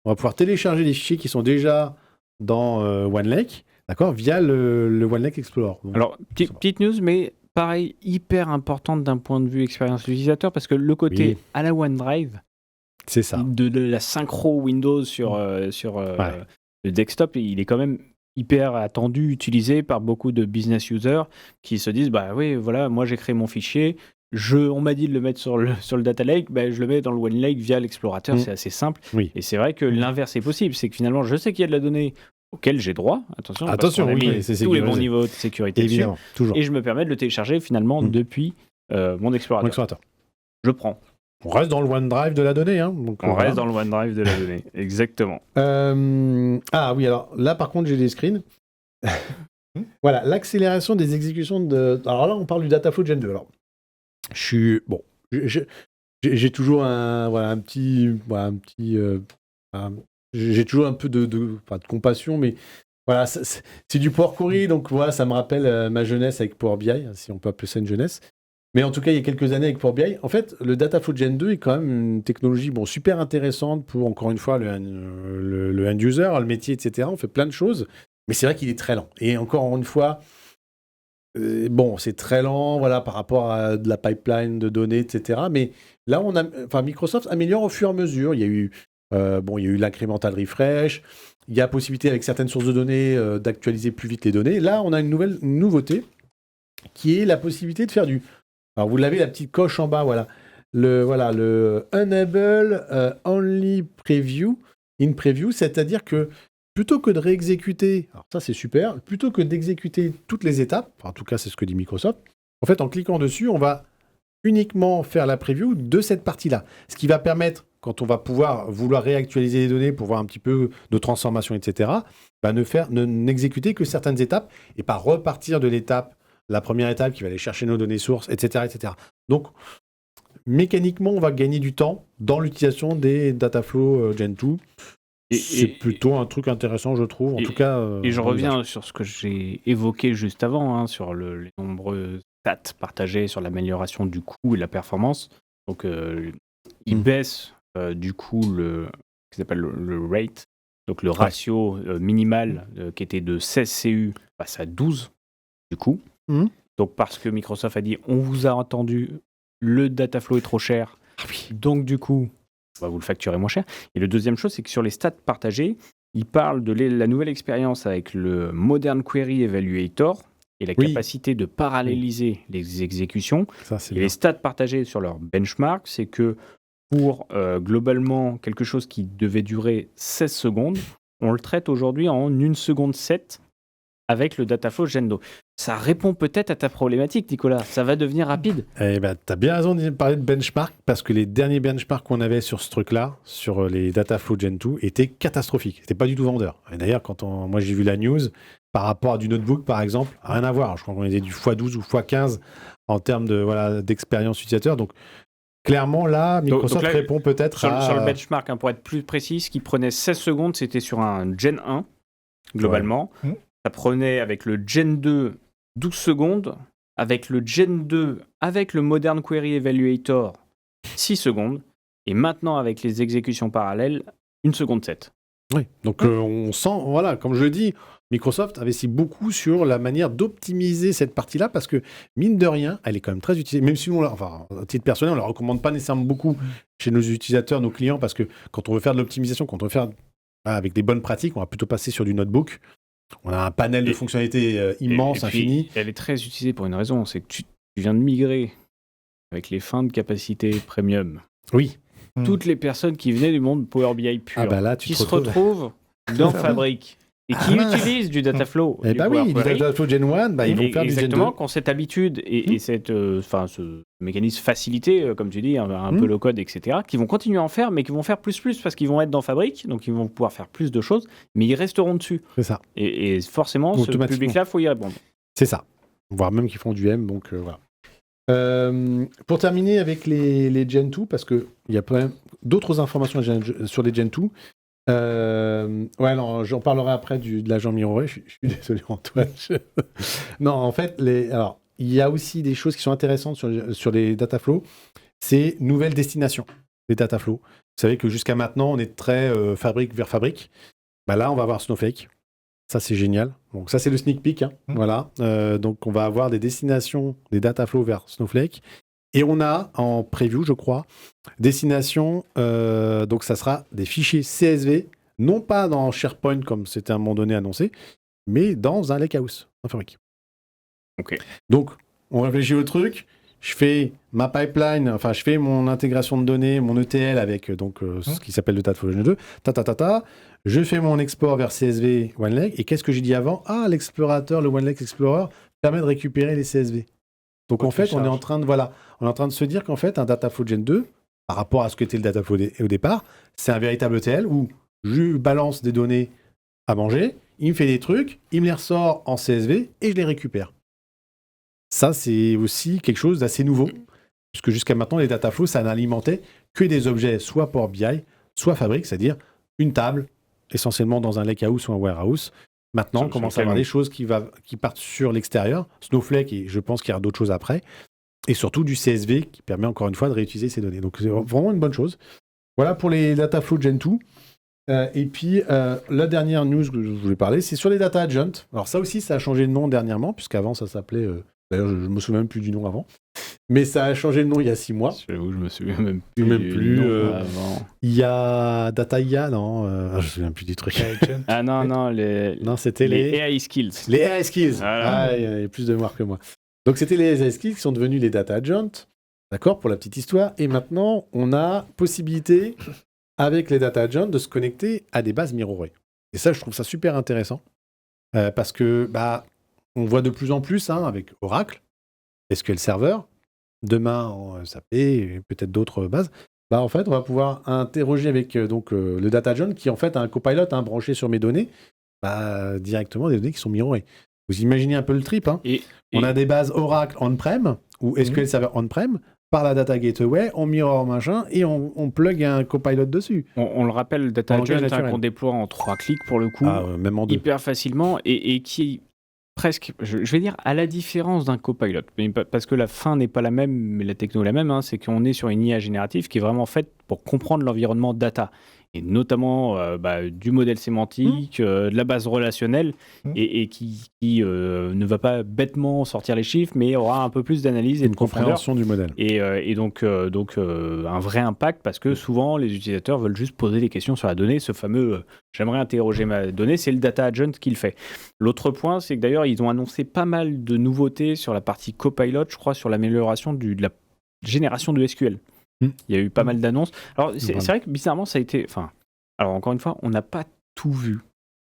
On va pouvoir télécharger les fichiers qui sont déjà dans OneLake, d'accord, via le OneLake Explorer. Donc, alors, petite news, mais pareil, hyper importante d'un point de vue expérience utilisateur, parce que le côté à la OneDrive, c'est ça. De la synchro Windows sur le desktop, il est quand même hyper attendu, utilisé par beaucoup de business users qui se disent bah oui, voilà, moi j'ai créé mon fichier, on m'a dit de le mettre sur le data lake, je le mets dans le OneLake via l'explorateur, c'est assez simple. Oui. Et c'est vrai que l'inverse est possible, c'est que finalement je sais qu'il y a de la donnée auquel j'ai droit, attention, c'est tous les bons niveaux de sécurité évidemment, dessus, toujours. Et je me permets de le télécharger finalement depuis mon explorateur. Je prends. On reste dans le OneDrive de la donnée. Hein, donc on reste dans le OneDrive de la donnée, exactement. Oui, alors là, par contre, j'ai des screens. Voilà, l'accélération des exécutions de... Alors là, on parle du Dataflow Gen 2. Alors, j'ai toujours j'ai toujours un peu de compassion, mais voilà, c'est du Power Query, donc voilà, ça me rappelle ma jeunesse avec Power BI, si on peut appeler ça une jeunesse. Mais en tout cas, il y a quelques années avec Power BI, en fait, le Dataflow Gen 2 est quand même une technologie super intéressante pour, encore une fois, le end-user, le métier, etc. On fait plein de choses, mais c'est vrai qu'il est très lent. Et encore une fois, c'est très lent par rapport à de la pipeline de données, etc. Mais là, Microsoft améliore au fur et à mesure. Il y a eu, l'incremental refresh, il y a possibilité avec certaines sources de données d'actualiser plus vite les données. Là, on a une nouveauté qui est la possibilité de faire du... Alors, vous l'avez, la petite coche en bas, le Enable Only Preview, in Preview, c'est-à-dire que plutôt que de réexécuter, alors ça c'est super, plutôt que d'exécuter toutes les étapes, en tout cas c'est ce que dit Microsoft, en fait en cliquant dessus, on va uniquement faire la preview de cette partie-là. Ce qui va permettre, quand on va vouloir réactualiser les données pour voir un petit peu de transformation, etc., n'exécuter que certaines étapes et pas repartir de la première étape qui va aller chercher nos données sources, etc., etc. Donc, mécaniquement, on va gagner du temps dans l'utilisation des Dataflow Gen 2. C'est plutôt un truc intéressant, je trouve. En tout cas. Et je reviens sur ce que j'ai évoqué juste avant, sur les nombreux stats partagés sur l'amélioration du coût et la performance. Donc, il baisse du coup ce qu'ils appellent le rate, donc le ratio minimal qui était de 16 CU passe à 12 du coup. Donc, parce que Microsoft a dit on vous a entendu, le Dataflow est trop cher. Donc, du coup, on va vous le facturer moins cher. Et la deuxième chose, c'est que sur les stats partagés, il parle de la nouvelle expérience avec le Modern Query Evaluator et la capacité de paralléliser les exécutions. Les stats partagés sur leur benchmark, c'est que pour globalement quelque chose qui devait durer 16 secondes, on le traite aujourd'hui en 1 seconde 7 avec le Dataflow Gen 2. Ça répond peut-être à ta problématique, Nicolas. Ça va devenir rapide. Eh ben, tu as bien raison de parler de benchmark, parce que les derniers benchmarks qu'on avait sur ce truc-là, sur les Dataflow Gen 2, étaient catastrophiques. C'était pas du tout vendeur. Et d'ailleurs, moi j'ai vu la news, par rapport à du notebook, par exemple, rien à voir. Je crois qu'on était du x12 ou x15 en termes d'expérience utilisateur. Donc, clairement, là, Microsoft répond peut-être sur le benchmark, pour être plus précis, ce qui prenait 16 secondes, c'était sur un Gen 1, globalement. Ouais. Ça prenait avec le Gen 2 12 secondes, avec le Gen 2, avec le Modern Query Evaluator 6 secondes, et maintenant avec les exécutions parallèles, 1 seconde 7. Oui, donc on sent, comme je le dis, Microsoft investit beaucoup sur la manière d'optimiser cette partie-là, parce que, mine de rien, elle est quand même très utilisée, même si à titre personnel, on ne la recommande pas nécessairement beaucoup chez nos utilisateurs, nos clients, parce que quand on veut faire de l'optimisation, quand on veut faire avec des bonnes pratiques, on va plutôt passer sur du notebook. On a un panel de fonctionnalités immense, infini. Elle est très utilisée pour une raison, c'est que tu viens de migrer avec les fins de capacité premium. Oui. Toutes les personnes qui venaient du monde Power BI pur, là, qui se retrouvent dans Fabric. et qui utilisent du Dataflow. Eh du bah oui, Power du Query. Dataflow Gen 1, bah, ils vont faire du Gen 2. Exactement, quand cette habitude et cette, ce mécanisme facilité, comme tu dis, un peu low code, etc., qui vont continuer à en faire, mais qui vont faire plus parce qu'ils vont être dans Fabric, donc ils vont pouvoir faire plus de choses, mais ils resteront dessus. C'est ça. Et forcément, ce public-là, il faut y répondre. C'est ça. Voire même qu'ils font du M, donc voilà. Pour terminer avec les Gen 2, parce qu'il y a quand même d'autres informations sur les Gen 2. Ouais, non, j'en parlerai après de l'agent mirroré. Je suis désolé, Antoine. Non, en fait, alors, il y a aussi des choses qui sont intéressantes sur les Dataflow. C'est nouvelles destinations, les Dataflow. Vous savez que jusqu'à maintenant, on est très fabrique vers fabrique. Bah là, on va avoir Snowflake. Ça, c'est génial. Donc, ça, c'est le sneak peek. Hein. Voilà. Donc, on va avoir des destinations, des Dataflow vers Snowflake. Et on a, en preview, je crois, destination, donc ça sera des fichiers CSV, non pas dans SharePoint comme c'était à un moment donné annoncé, mais dans un lakehouse, en fabrique. Ok. Donc, on réfléchit au truc, je fais ma pipeline, enfin, je fais mon intégration de données, mon ETL avec donc, ce qui s'appelle le Dataflow Gen 2, je fais mon export vers CSV OneLake, et qu'est-ce que j'ai dit avant ? Ah, l'explorateur, le OneLake Explorer, permet de récupérer les CSV. Donc en fait, on est en train de se dire qu'en fait, un Dataflow Gen 2, par rapport à ce qu'était le Dataflow au départ, c'est un véritable ETL où je balance des données à manger, il me fait des trucs, il me les ressort en CSV et je les récupère. Ça, c'est aussi quelque chose d'assez nouveau, puisque jusqu'à maintenant, les Dataflow, ça n'alimentait que des objets soit Power BI, soit Fabric, c'est-à-dire une table, essentiellement dans un lakehouse ou un warehouse. Maintenant, on commence à avoir des choses qui partent sur l'extérieur, Snowflake, et je pense qu'il y aura d'autres choses après, et surtout du CSV qui permet encore une fois de réutiliser ces données. Donc c'est vraiment une bonne chose. Voilà pour les Dataflow Gen 2. Et puis, la dernière news que je voulais parler, c'est sur les Data Agent. Alors ça aussi, ça a changé de nom dernièrement, puisqu'avant ça s'appelait... D'ailleurs, je ne me souviens même plus du nom avant. Mais ça a changé de nom il y a 6 mois. J'avoue, je me souviens même plus. Avant. Il y a DataIA, non je me souviens plus du truc. Ah non, c'était les AI Skills. Les AI Skills. Voilà. Ah, il y a plus de mémoire que moi. Donc c'était les AI Skills qui sont devenus les Data Agents. D'accord, pour la petite histoire. Et maintenant, on a possibilité, avec les Data Agents, de se connecter à des bases mirrorées. Et ça, je trouve ça super intéressant. Parce que, on voit de plus en plus, avec Oracle, SQL Server, demain en SAP et peut-être d'autres bases, en fait, on va pouvoir interroger avec le Data Agent qui, en fait, a un copilot branché sur mes données, directement des données qui sont mirrorées. Vous imaginez un peu le trip. On a des bases Oracle on-prem ou SQL Server on-prem. Par la Data Gateway, on mirror machin et on plug un copilot dessus. On le rappelle, le Data Agent qu'on déploie en 3 clics pour le coup, même en 2. Hyper facilement et qui presque, je vais dire, à la différence d'un copilot, mais parce que la fin n'est pas la même, mais la techno est la même, c'est qu'on est sur une IA générative qui est vraiment faite pour comprendre l'environnement data, et notamment du modèle sémantique, de la base relationnelle, et qui ne va pas bêtement sortir les chiffres, mais aura un peu plus d'analyse et de compréhension du modèle. Et donc un vrai impact, parce que souvent, les utilisateurs veulent juste poser des questions sur la donnée. Ce fameux j'aimerais interroger ma donnée, c'est le Data Agent qui le fait. L'autre point, c'est que d'ailleurs, ils ont annoncé pas mal de nouveautés sur la partie Copilot, je crois, sur l'amélioration de la génération de SQL. Il y a eu pas mal d'annonces. Alors, c'est vrai que bizarrement, ça a été... Alors, encore une fois, on n'a pas tout vu.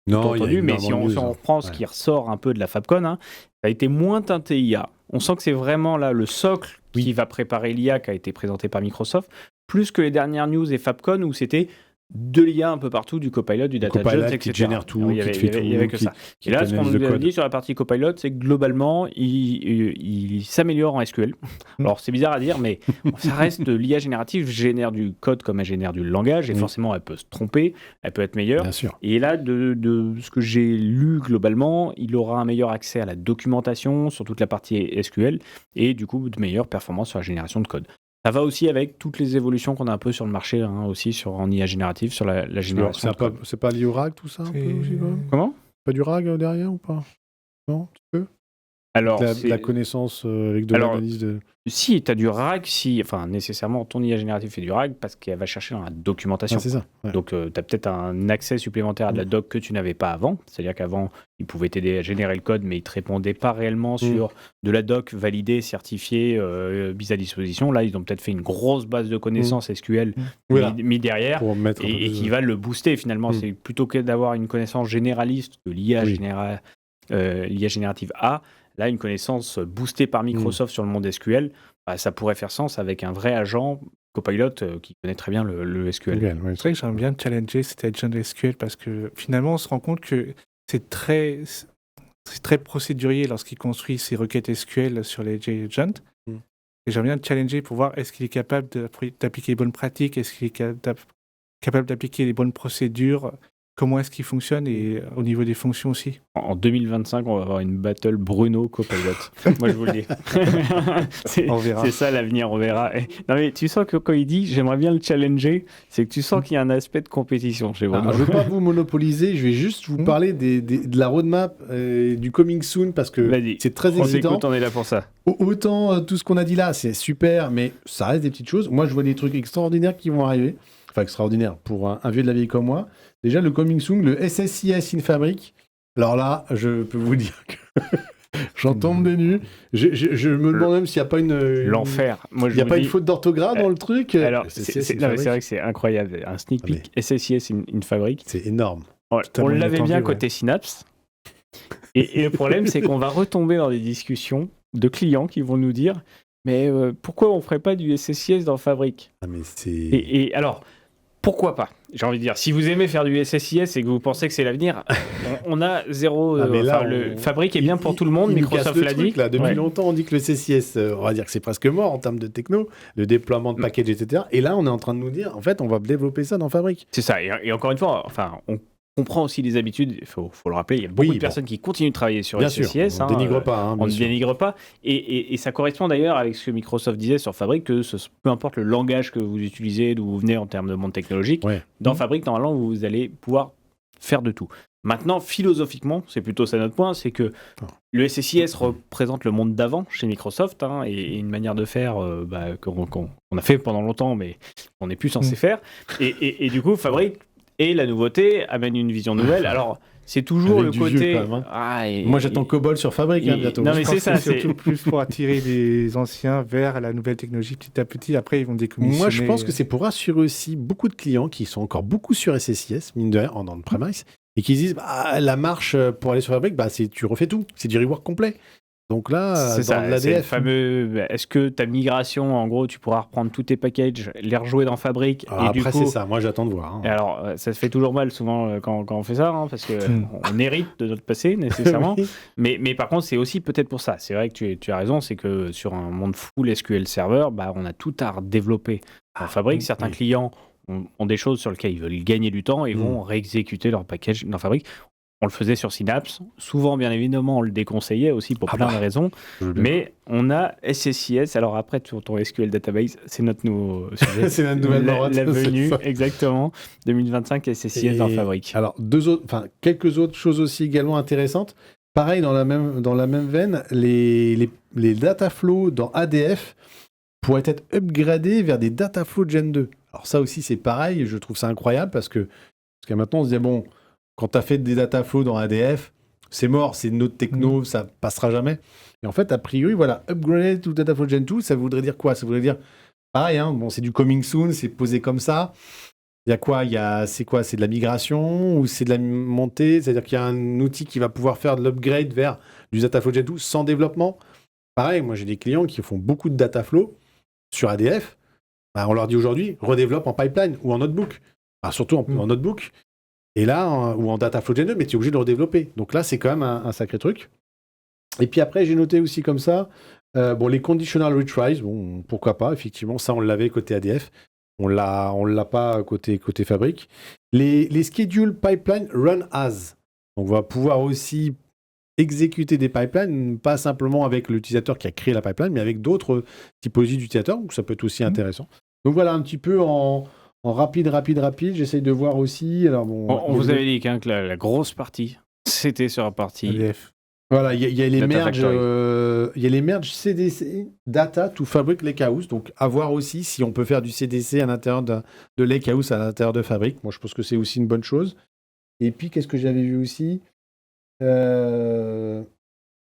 Non, entendu, mais si on reprend ce qui ressort un peu de la Fabcon, ça a été moins teinté IA. On sent que c'est vraiment là le socle qui va préparer l'IA qui a été présenté par Microsoft, plus que les dernières news et Fabcon où c'était de l'IA un peu partout, du Copilot, du Data Agent, etc. Qui génère tout, qui fait tout. Il y avait que ça. Et là, ce qu'on nous a dit sur la partie Copilot, c'est que globalement, il s'améliore en SQL. Alors, c'est bizarre à dire, mais ça reste de l'IA générative, génère du code comme elle génère du langage, et forcément, elle peut se tromper, elle peut être meilleure. Bien sûr. Et là, de ce que j'ai lu globalement, il aura un meilleur accès à la documentation sur toute la partie SQL, et du coup, de meilleures performances sur la génération de code. Ça va aussi avec toutes les évolutions qu'on a un peu sur le marché, aussi en IA générative, sur la génération. C'est pas lié au RAG tout ça un peu aussi, quand même. Comment ? Pas du RAG derrière ou pas ? Non, tu peux ? Alors, la connaissance avec de Alors, l'analyse de... si tu as du RAG, enfin nécessairement ton IA générative fait du RAG parce qu'elle va chercher dans la documentation. Ah, c'est ça. Ouais. Donc tu as peut-être un accès supplémentaire à de la doc que tu n'avais pas avant. C'est-à-dire qu'avant, il pouvait t'aider à générer le code, mais il te répondait pas réellement sur de la doc validée, certifiée, mise à disposition. Là, ils ont peut-être fait une grosse base de connaissances SQL Voilà. mis derrière Pour mettre un peu et plus- qui va le booster finalement. C'est plutôt que d'avoir une connaissance généraliste que l'IA l'IA générative a. Là, une connaissance boostée par Microsoft sur le monde SQL, bah, ça pourrait faire sens avec un vrai agent Copilot qui connaît très bien le SQL. SQL, ouais. C'est vrai que j'aime bien challenger cet agent SQL parce que finalement, on se rend compte que c'est très procédurier lorsqu'il construit ses requêtes SQL sur les agents. Et j'aime bien challenger pour voir est-ce qu'il est capable d'appliquer les bonnes pratiques, est-ce qu'il est capable d'appliquer les bonnes procédures, comment est-ce qu'il fonctionne et au niveau des fonctions aussi. En 2025, on va avoir une battle Bruno Copilot. Moi, je vous le dis. On verra. C'est ça l'avenir, on verra. Non, mais tu sens que quand il dit j'aimerais bien le challenger, c'est que tu sens qu'il y a un aspect de compétition chez Bruno. Je ne veux pas vous monopoliser, je vais juste vous parler de la roadmap du coming soon parce que Vas-y, c'est très on excitant. t'écoute, on est là pour ça. Autant tout ce qu'on a dit là, c'est super, mais ça reste des petites choses. Moi, je vois des trucs extraordinaires qui vont arriver. Enfin, extraordinaires pour un vieux de la vieille comme moi. Déjà, le coming soon, le SSIS in Fabric. Alors là, je peux vous dire que j'en tombe des nues. Je me demande même s'il n'y a pas L'enfer. Moi, il n'y a pas une faute d'orthographe dans le truc. Alors, SSIS in non, mais c'est Fabric. vrai que c'est incroyable. Un sneak peek SSIS in Fabric. C'est énorme. On l'avait bien attendu, côté Synapse. Et le problème, c'est qu'on va retomber dans des discussions de clients qui vont nous dire mais pourquoi on ne ferait pas du SSIS dans Fabric ? Ah, mais c'est... Et alors, pourquoi pas ? J'ai envie de dire, si vous aimez faire du SSIS et que vous pensez que c'est l'avenir, on a zéro... Ah, mais là, le Fabric est bien pour tout le monde, il nous Microsoft casse le l'a truc, dit. Là. Depuis Ouais. longtemps, on dit que le CSIS, on va dire que c'est presque mort en termes de techno, le déploiement de package, etc. Et là, on est en train de nous dire, en fait, on va développer ça dans Fabric. C'est ça. Et encore une fois, enfin, on comprend aussi les habitudes. Il faut le rappeler, il y a beaucoup de personnes qui continuent de travailler sur bien SSIS. sûr, on ne dénigre pas. Hein, on ne dénigre pas. Et ça correspond d'ailleurs avec ce que Microsoft disait sur Fabric, que peu importe le langage que vous utilisez, d'où vous venez en termes de monde technologique, dans Fabric, normalement, vous allez pouvoir faire de tout. Maintenant, philosophiquement, c'est plutôt ça notre point, c'est que le SSIS représente le monde d'avant chez Microsoft, et une manière de faire qu'on a fait pendant longtemps, mais on n'est plus censé faire. Et du coup, Fabric et la nouveauté amène une vision nouvelle. Alors, c'est toujours avec le côté... Vieux, quand même, Moi, j'attends COBOL sur Fabric bientôt. Non, mais c'est ça. C'est surtout plus pour attirer les anciens vers la nouvelle technologie petit à petit. Après, ils vont décommissionner. Moi, je pense que c'est pour rassurer aussi beaucoup de clients qui sont encore beaucoup sur SSIS, mine de rien, en on-premise, et qui se disent la marche pour aller sur Fabric, tu refais tout. C'est du rework complet. Donc là, c'est dans ça, l'ADF... c'est le fameux... Est-ce que ta migration, en gros, tu pourras reprendre tous tes packages, les rejouer dans Fabric et après, du coup... c'est ça. Moi, j'attends de voir. Hein. Et alors, ça se fait toujours mal, souvent, quand on fait ça, parce qu'on hérite de notre passé, nécessairement. Oui. mais par contre, c'est aussi peut-être pour ça. C'est vrai que tu as raison, c'est que sur un monde full SQL Server, on a tout à redévelopper en Fabric. Certains clients ont des choses sur lesquelles ils veulent gagner du temps et vont réexécuter leur package dans Fabric. On le faisait sur Synapse. Souvent, bien évidemment, on le déconseillait aussi pour plein de raisons. Mais on a SSIS. Alors après, ton SQL Database, c'est notre nouveau sujet. C'est la nouvelle la venue, exactement. 2025, SSIS dans Fabric. Alors, quelques autres choses aussi également intéressantes. Pareil, dans la même veine, les dataflows dans ADF pourraient être upgradés vers des dataflows Gen 2. Alors ça aussi, c'est pareil. Je trouve ça incroyable parce que maintenant, on se dit, quand tu as fait des dataflows dans ADF, c'est mort, c'est notre techno, ça passera jamais. Et en fait, a priori, upgrade to Dataflow Gen 2, ça voudrait dire quoi ? Ça voudrait dire, pareil, c'est du coming soon, c'est posé comme ça. Il y a quoi ? C'est quoi ? C'est de la migration ou c'est de la montée ? C'est-à-dire qu'il y a un outil qui va pouvoir faire de l'upgrade vers du Dataflow Gen 2 sans développement. Pareil, moi j'ai des clients qui font beaucoup de Dataflow sur ADF. On leur dit aujourd'hui, redéveloppe en pipeline ou en notebook. Surtout en notebook. Et là, ou en Dataflow Gen 2, mais tu es obligé de le redévelopper. Donc là, c'est quand même un sacré truc. Et puis après, j'ai noté aussi comme ça, les conditional retries, pourquoi pas, effectivement, ça on l'avait côté ADF, on l'a pas côté Fabric. Les schedule pipeline run as, on va pouvoir aussi exécuter des pipelines, pas simplement avec l'utilisateur qui a créé la pipeline, mais avec d'autres typologies d'utilisateurs, donc ça peut être aussi intéressant. Donc voilà, un petit peu en rapide, j'essaye de voir aussi. Alors on vous avait dit que la grosse partie, c'était sur la partie Voilà, il y a les Data merges, Factory. il y a les merges CDC, Data to Fabric Lakehouse. Donc, à voir aussi si on peut faire du CDC à l'intérieur de Lakehouse, à l'intérieur de Fabric. Moi, je pense que c'est aussi une bonne chose. Et puis, qu'est-ce que j'avais vu aussi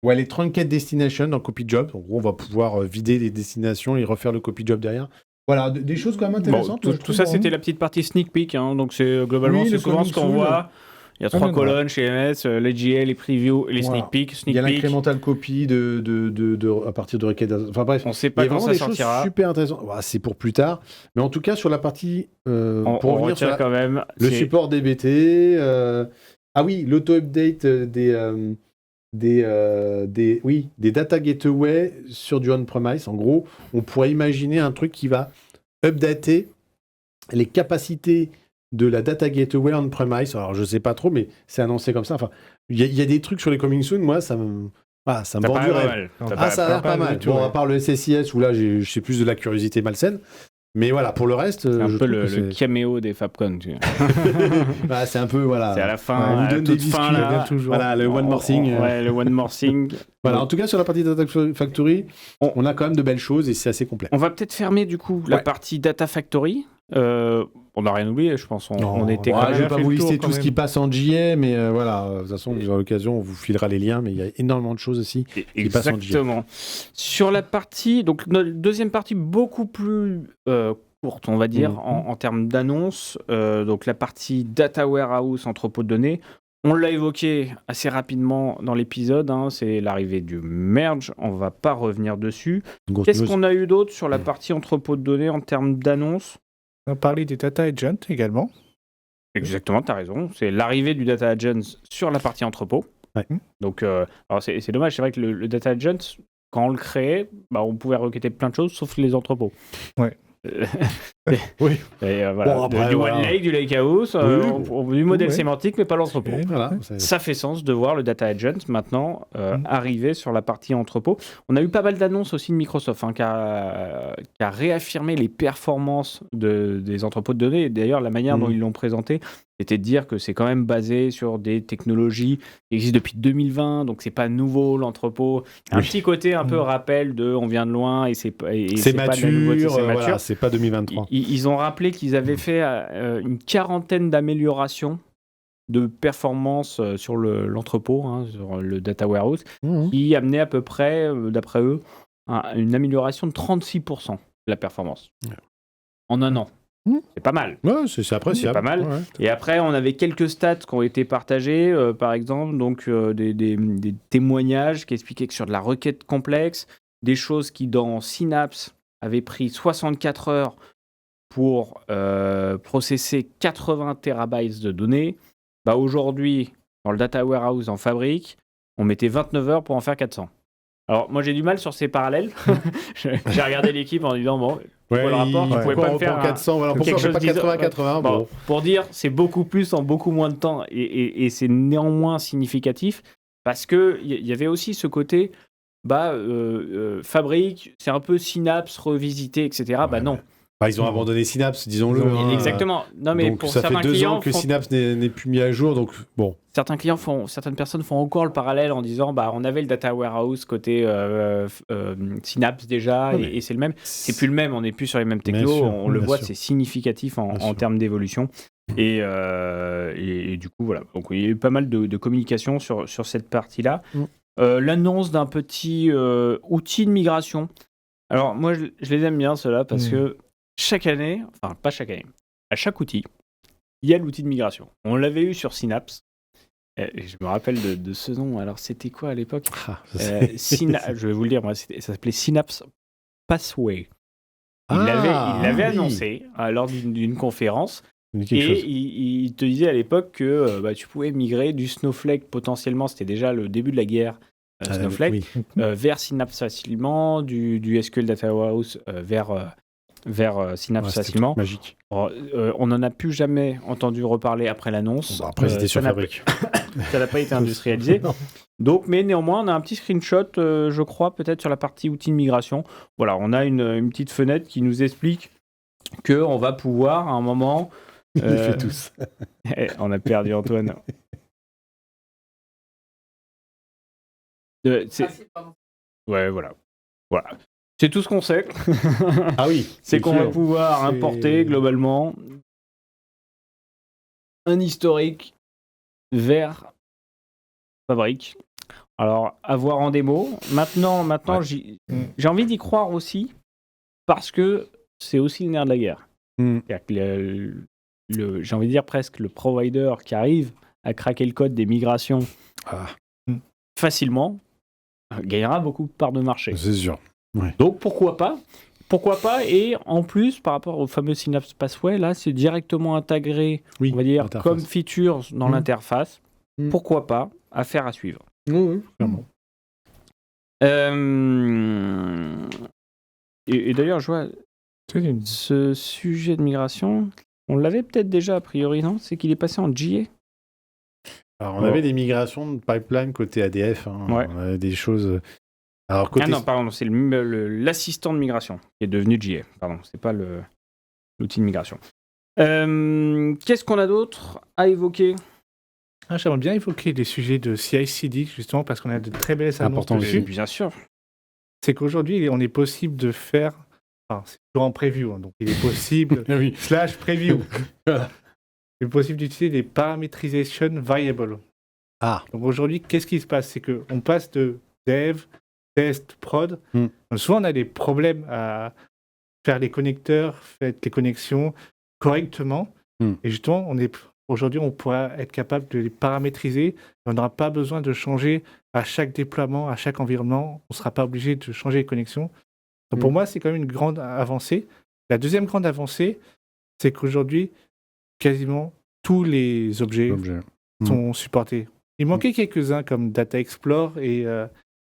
Ouais, les Trunked Destination dans Copy Job. En gros, on va pouvoir vider les destinations et refaire le Copy Job derrière. Voilà, des choses quand même intéressantes. Bon, je tout trouve, ça, vraiment. c'était la petite partie sneak peek. Hein, donc, globalement, Oui, c'est le souvent ce qu'on coming soon. voit. Il y a 3 viendra. colonnes chez MS, les GL, les previews et les Voilà. sneak peeks. Il Sneak y a peek, l'incrémental copy à partir de requêtes. Enfin bref, on ne sait il y pas a quand vraiment ça des choses sortira. super intéressantes. Voilà, c'est pour plus tard. Mais en tout cas, sur la partie. On pour revenir sur retient quand même. le c'est- support DBT. Ah oui, l'auto-update des data gateway sur du on-premise. En gros, on pourrait imaginer un truc qui va updater les capacités de la data gateway on-premise. Alors, je sais pas trop, mais c'est annoncé comme ça. Enfin, il y a des trucs sur les coming soon, moi, ça me Ça vend paraît du pas rêve. mal. Ça a l'air pas mal. du tout, Bon, ouais. à part le SSIS, où là, j'ai plus de la curiosité malsaine. Mais voilà, pour le reste, C'est un je peu trouve que le caméo des Fabcon. Tu vois. Bah, c'est un peu, voilà. C'est à la On fin, vous à la donne des toute fin. biscuits, Là, revient toujours. Voilà, le one more thing. Ouais, le one more thing. Voilà, en tout cas, sur la partie Data Factory, on a quand même de belles choses et c'est assez complet. On va peut-être fermer du coup la Ouais. partie Data Factory. On n'a rien oublié, je pense. On était ouais, quand je même. vais pas fait vous le tour, lister quand tout ce qui même. passe en JA, mais voilà, de toute façon, vous aurez l'occasion, on vous filera les liens, mais il y a énormément de choses aussi. qui passe en JA. Exactement. Sur la partie, donc notre deuxième partie beaucoup plus courte, on va dire, Mhm. en termes d'annonces. Donc la partie Data Warehouse, entrepôt de données. On l'a évoqué assez rapidement dans l'épisode, hein, c'est l'arrivée du merge, on va pas revenir dessus. Une grosse Qu'est-ce news. qu'on a eu d'autre sur la partie entrepôt de données en termes d'annonces? On a parlé des data agents également. Exactement, tu as raison. C'est l'arrivée du Data Agent sur la partie entrepôt. Ouais. Donc, alors c'est dommage, c'est vrai que le Data Agent, quand on le créait, bah, on pouvait requêter plein de choses sauf les entrepôts. Ouais. Oui. Et, voilà. Bon, après, du voilà. One Lake, du Lakehouse, Oui, bon. du modèle Ouais. sémantique, mais pas l'entrepôt. Et Voilà. Ouais. Ça fait sens de voir le Data Agent maintenant Mm. arriver sur la partie entrepôt. On a eu pas mal d'annonces aussi de Microsoft qui a réaffirmé les performances des entrepôts de données. Et d'ailleurs, la manière dont ils l'ont présenté, c'était de dire que c'est quand même basé sur des technologies qui existent depuis 2020, donc c'est pas nouveau l'entrepôt. Un petit côté un peu rappel de on vient de loin et c'est pas de la nouveauté, mature, c'est mature. voilà, c'est pas 2023. Ils ont rappelé qu'ils avaient fait une quarantaine d'améliorations de performance sur l'entrepôt, hein, sur le data warehouse, Mhm. qui amenait à peu près, d'après eux, une amélioration de 36% de la performance en un an. Mhm. C'est pas mal. Ouais, c'est appréciable. C'est pas mal. Ouais. Et après, on avait quelques stats qui ont été partagés, par exemple, donc des témoignages qui expliquaient que sur de la requête complexe, des choses qui dans Synapse avaient pris 64 heures pour processer 80 terabytes de données, bah aujourd'hui, dans le data warehouse en Fabric, on mettait 29 heures pour en faire 400. Alors, moi, j'ai du mal sur ces parallèles. J'ai regardé l'équipe en disant, bon, Ouais, le rapport, vous pouvez pourquoi pas on me faire reprend 400, voilà, pourquoi quelque on fait chose pas disant- 80-80 Bon, bon. pour dire, c'est beaucoup plus en beaucoup moins de temps et c'est néanmoins significatif parce que il y avait aussi ce côté, Fabric, c'est un peu Synapse revisité, etc. Ouais, bah non. Bah, ils ont abandonné Synapse, disons-le. hein. Exactement. Non, mais Donc pour ça fait certains 2 clients, ans que Synapse n'est plus mis à jour, donc bon. certaines personnes font encore le parallèle en disant, on avait le data warehouse côté Synapse déjà Ouais, mais et c'est le même. C'est plus le même, on n'est plus sur les mêmes Bien technos, sûr, on le bien voit, sûr. c'est significatif Bien en sûr. termes d'évolution. Et du coup, voilà. Donc, il y a eu pas mal de communication sur cette partie-là. L'annonce d'un petit outil de migration. Alors, moi, je les aime bien, ceux-là, parce que chaque année, enfin, pas chaque année, à chaque outil, il y a l'outil de migration. On l'avait eu sur Synapse. Et je me rappelle de ce nom. Alors, c'était quoi à l'époque Je vais vous le dire, moi, ça s'appelait Synapse Pathway. Il l'avait annoncé lors d'une conférence. Et il te disait à l'époque que tu pouvais migrer du Snowflake potentiellement, c'était déjà le début de la guerre Snowflake, vers Synapse facilement, du SQL Data Warehouse vers Synapse facilement. Magique. Alors, on n'en a plus jamais entendu reparler après l'annonce. Après, c'était sur Fabric. Ça n'a pas été industrialisé. Donc, mais néanmoins, on a un petit screenshot, je crois, peut-être sur la partie outils de migration. Voilà, on a une petite fenêtre qui nous explique qu'on va pouvoir, à un moment... Il fait tous. On a perdu Antoine. Ouais, voilà. C'est tout ce qu'on sait. Ah oui. C'est qu'on va sûr. pouvoir C'est- importer globalement un historique vers Fabrique. Alors, à voir en démo. Maintenant Ouais. j'ai envie d'y croire aussi parce que c'est aussi le nerf de la guerre. C'est-à-dire que j'ai envie de dire presque le provider qui arrive à craquer le code des migrations Ah, facilement gagnera beaucoup de parts de marché. c'est sûr. Donc pourquoi pas. Et en plus, par rapport au fameux Synapse Pathway, là, c'est directement intégré, Oui, on va dire, l'interface. comme features dans l'interface. Pourquoi pas. Affaire à suivre. Oui, clairement. Et d'ailleurs, je vois ce sujet de migration, on l'avait peut-être déjà a priori, non? C'est qu'il est passé en GA. Alors, on avait des migrations de pipeline côté ADF. Ouais. On avait des choses. Alors, côté. Ah non, pardon, c'est l'assistant de migration qui est devenu GA. Pardon, c'est pas l'outil de migration. Qu'est-ce qu'on a d'autre à évoquer? J'aimerais bien évoquer les sujets de CI/CD, justement, parce qu'on a de très belles annonces Important dessus. aussi. Bien sûr. C'est qu'aujourd'hui, on est possible de faire... Enfin, c'est toujours en preview, donc il est possible... Oui. / preview. Il est possible d'utiliser des parameterization variables. Ah. Donc aujourd'hui, qu'est-ce qui se passe? C'est qu'on passe de dev, test, prod. Donc souvent, on a des problèmes à faire les connecteurs, faire les connexions correctement. Et justement, aujourd'hui, on pourra être capable de les paramétriser. On n'aura pas besoin de changer à chaque déploiement, à chaque environnement. On ne sera pas obligé de changer les connexions. Donc pour moi, c'est quand même une grande avancée. La deuxième grande avancée, c'est qu'aujourd'hui, quasiment tous les objets sont supportés. Il manquait quelques-uns comme Data Explorer et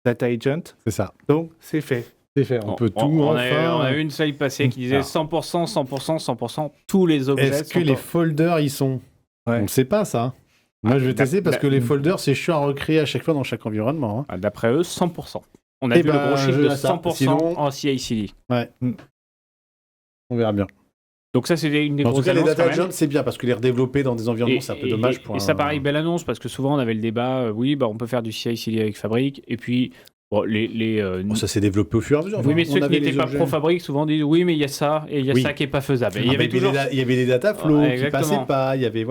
Data Agent. C'est ça. Donc, c'est fait. C'est fait. On peut tout. On a eu une slide passée qui disait 100%, 100%, 100%, tous les objets. Est-ce que les folders y sont? Ouais. On ne sait pas ça. Moi, je vais tester parce que les folders, c'est chiant à recréer à chaque fois dans chaque environnement. D'après eux, 100%. On a vu le gros chiffre de 100% en CI/CD. Ouais. On verra bien. Donc ça, c'était une des grosses annonces. En tout cas, les data agents, c'est bien parce que les redévelopper dans des environnements, c'est un peu dommage. Et ça paraît belle annonce parce que souvent, on avait le débat, on peut faire du CI/CD avec Fabric. Et puis, ça s'est développé au fur et à mesure. Oui, mais ceux qui n'étaient pas pro-Fabric souvent disent oui, mais il y a ça et il y a ça qui n'est pas faisable. Et il y avait les data flow qui passaient pas. Il y avait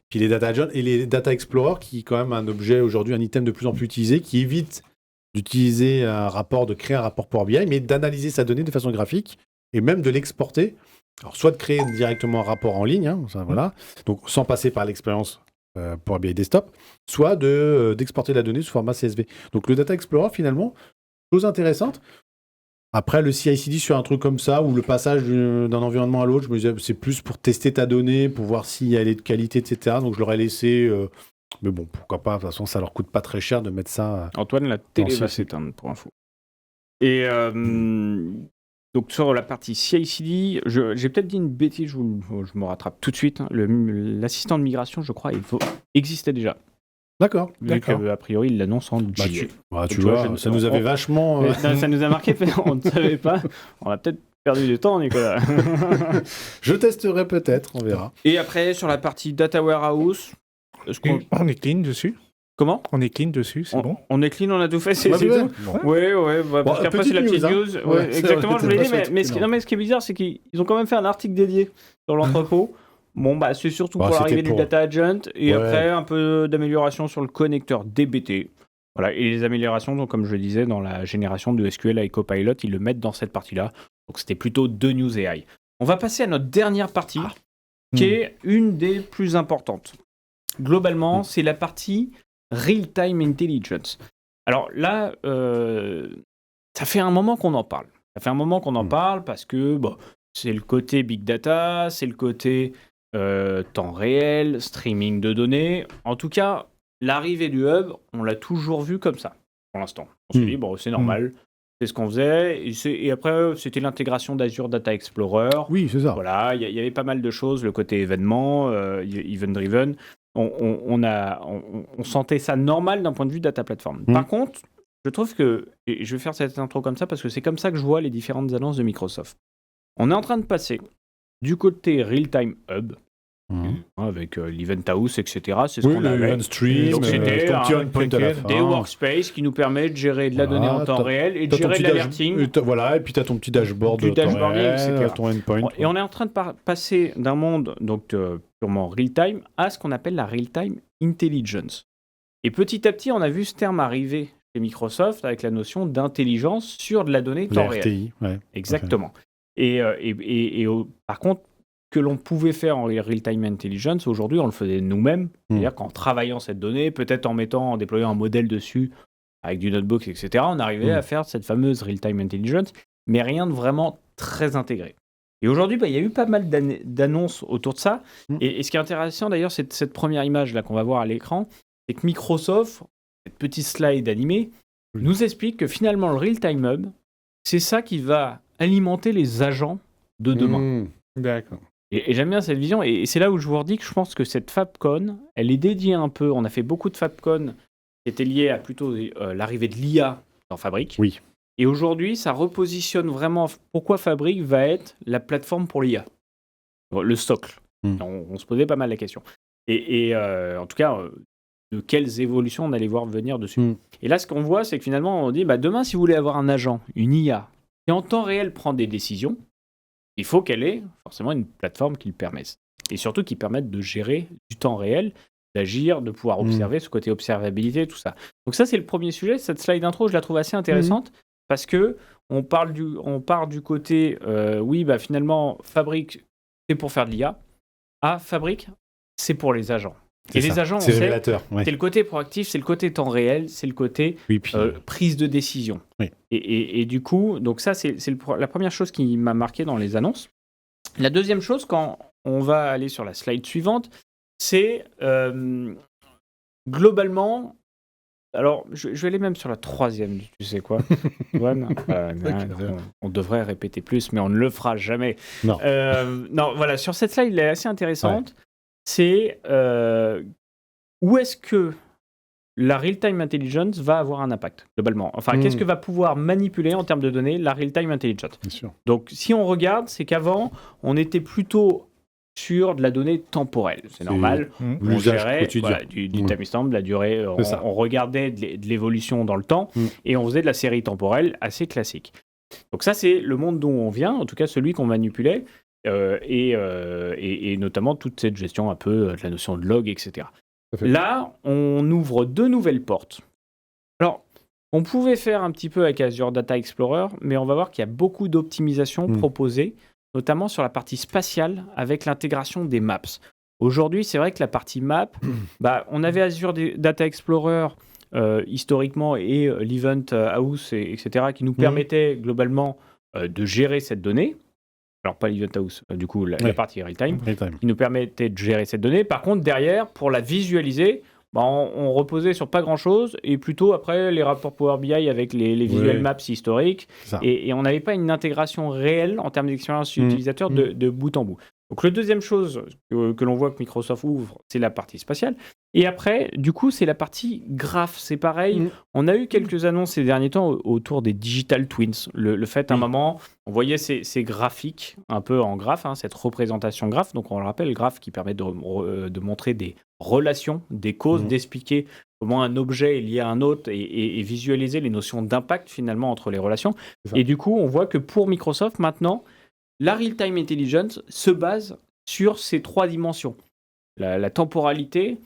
Puis les data agents et les data explorer qui est quand même un objet aujourd'hui, un item de plus en plus utilisé, qui évite d'utiliser de créer un rapport Power BI, mais d'analyser sa donnée de façon graphique et même de l'exporter. Alors soit de créer directement un rapport en ligne, donc sans passer par l'expérience Power BI Desktop, soit d'exporter la donnée sous format CSV. Donc le Data Explorer, finalement, chose intéressante. Après, le CI/CD sur un truc comme ça, ou le passage d'un environnement à l'autre, je me disais, c'est plus pour tester ta donnée, pour voir si elle est de qualité, etc. Donc je l'aurais laissé... mais bon, pourquoi pas, de toute façon, ça leur coûte pas très cher de mettre ça... Antoine, la télé va s'éteindre, pour info. Et... Donc sur la partie CI/CD, j'ai peut-être dit une bêtise, je me rattrape tout de suite. L'assistant de migration, je crois, existait déjà. D'accord. Vu qu'a priori, il l'annonce en GA. Tu vois, ça nous avait vachement... Ça nous a marqué, on ne savait pas. On a peut-être perdu du temps, Nicolas. Je testerai peut-être, on verra. Et après, sur la partie Data Warehouse... On est clean dessus. Comment? On est clean dessus, c'est bon. On est clean, on a tout fait, c'est tout. Ouais, parce qu'après c'est la petite news. Ouais, exactement, je voulais dire, mais ce qui est bizarre, c'est qu'ils ont quand même fait un article dédié sur l'entrepôt. Bon, c'est surtout pour l'arrivée du Data Agent et après un peu d'amélioration sur le connecteur DBT. Voilà, et les améliorations, donc, comme je le disais, dans la génération de SQL avec Copilot, ils le mettent dans cette partie-là. Donc c'était plutôt 2 news AI. On va passer à notre dernière partie, qui est une des plus importantes. Globalement, c'est la partie Real-Time Intelligence. Alors là, ça fait un moment qu'on en parle. Parce que c'est le côté Big Data, c'est le côté temps réel, streaming de données. En tout cas, l'arrivée du hub, on l'a toujours vu comme ça, pour l'instant. On s'est dit, c'est normal, c'est ce qu'on faisait. Et après, c'était l'intégration d'Azure Data Explorer. Oui, c'est ça. Voilà, il y avait pas mal de choses, le côté événement, event-driven. On sentait ça normal d'un point de vue data platform. Par contre, je trouve que, et je vais faire cette intro comme ça parce que c'est comme ça que je vois les différentes annonces de Microsoft. On est en train de passer du côté Real-Time Hub avec l'Event House, etc. C'est ce Oui, qu'on le avait. event stream, Donc, c'était ton petit endpoint à la des fin. workspaces qui nous permettent de gérer de la donnée en temps réel et de T'as ton gérer petit de l'alerting. Voilà, et puis tu as ton petit dashboard Du de temps dashboarding, réel, etc. ton endpoint. Et on est en train de passer d'un monde donc purement real-time à ce qu'on appelle la real-time intelligence. Et petit à petit, on a vu ce terme arriver chez Microsoft avec la notion d'intelligence sur de la donnée temps réel. RTI, ouais. Exactement. Et par contre, que l'on pouvait faire en real-time intelligence, aujourd'hui, on le faisait nous-mêmes. C'est-à-dire qu'en travaillant cette donnée, peut-être en déployant un modèle dessus avec du notebook, etc., on arrivait à faire cette fameuse real-time intelligence, mais rien de vraiment très intégré. Et aujourd'hui, il y a eu pas mal d'annonces autour de ça. Et ce qui est intéressant, d'ailleurs, c'est cette première image là qu'on va voir à l'écran, c'est que Microsoft, cette petite slide animée, nous explique que finalement, le real-time hub, c'est ça qui va alimenter les agents de demain. D'accord. Et j'aime bien cette vision, et c'est là où je vous redis que je pense que cette FabCon, elle est dédiée un peu, on a fait beaucoup de FabCon qui étaient liées à plutôt l'arrivée de l'IA dans Fabric. Oui. Et aujourd'hui, ça repositionne vraiment pourquoi Fabric va être la plateforme pour l'IA, le socle. On se posait pas mal la question. Et en tout cas, de quelles évolutions on allait voir venir dessus. Et là, ce qu'on voit, c'est que finalement, on dit, demain, si vous voulez avoir un agent, une IA, qui en temps réel prend des décisions, il faut qu'elle ait forcément une plateforme qui le permette. Et surtout qui permette de gérer du temps réel, d'agir, de pouvoir observer, ce côté observabilité, tout ça. Donc ça, c'est le premier sujet. Cette slide intro, je la trouve assez intéressante parce que on part du côté, finalement, Fabric, c'est pour faire de l'IA. Fabric, c'est pour les agents. Et les agents, on sait, c'est le côté proactif, c'est le côté temps réel, c'est le côté prise de décision. Oui. Et du coup, donc ça, c'est la première chose qui m'a marqué dans les annonces. La deuxième chose, quand on va aller sur la slide suivante, c'est globalement... Alors, je vais aller même sur la troisième, tu sais quoi. On devrait répéter plus, mais on ne le fera jamais. Non. Non, voilà, sur cette slide, elle est assez intéressante. Ouais. C'est où est-ce que la real-time intelligence va avoir un impact, globalement. Enfin, qu'est-ce que va pouvoir manipuler en termes de données la real-time intelligence. Bien sûr. Donc, si on regarde, c'est qu'avant, on était plutôt sur de la donnée temporelle. C'est normal. On gérait du timestamp, de la durée. On regardait de l'évolution dans le temps et on faisait de la série temporelle assez classique. Donc ça, c'est le monde dont on vient, en tout cas celui qu'on manipulait. Et notamment toute cette gestion un peu de la notion de log, etc. Là, on ouvre deux nouvelles portes. Alors, on pouvait faire un petit peu avec Azure Data Explorer, mais on va voir qu'il y a beaucoup d'optimisations proposées, notamment sur la partie spatiale avec l'intégration des maps. Aujourd'hui, c'est vrai que la partie map, on avait Azure Data Explorer historiquement et l'Event House, etc., qui nous permettaient globalement de gérer cette donnée. Alors, pas l'Event House, du coup, la partie real-time, qui nous permettait de gérer cette donnée. Par contre, derrière, pour la visualiser, on reposait sur pas grand-chose, et plutôt après les rapports Power BI avec les visual maps historiques, et on n'avait pas une intégration réelle en termes d'expérience utilisateur de bout en bout. Donc, la deuxième chose que l'on voit que Microsoft ouvre, c'est la partie spatiale. Et après, du coup, c'est la partie graph. C'est pareil. On a eu quelques annonces ces derniers temps autour des digital twins. Le fait, à un moment, on voyait ces graphiques un peu en graphe, cette représentation graphe. Donc, on le rappelle, le graphe qui permet de montrer des relations, des causes, d'expliquer comment un objet est lié à un autre et visualiser les notions d'impact, finalement, entre les relations. Et du coup, on voit que pour Microsoft, maintenant, la real-time intelligence se base sur ces trois dimensions. La temporalité,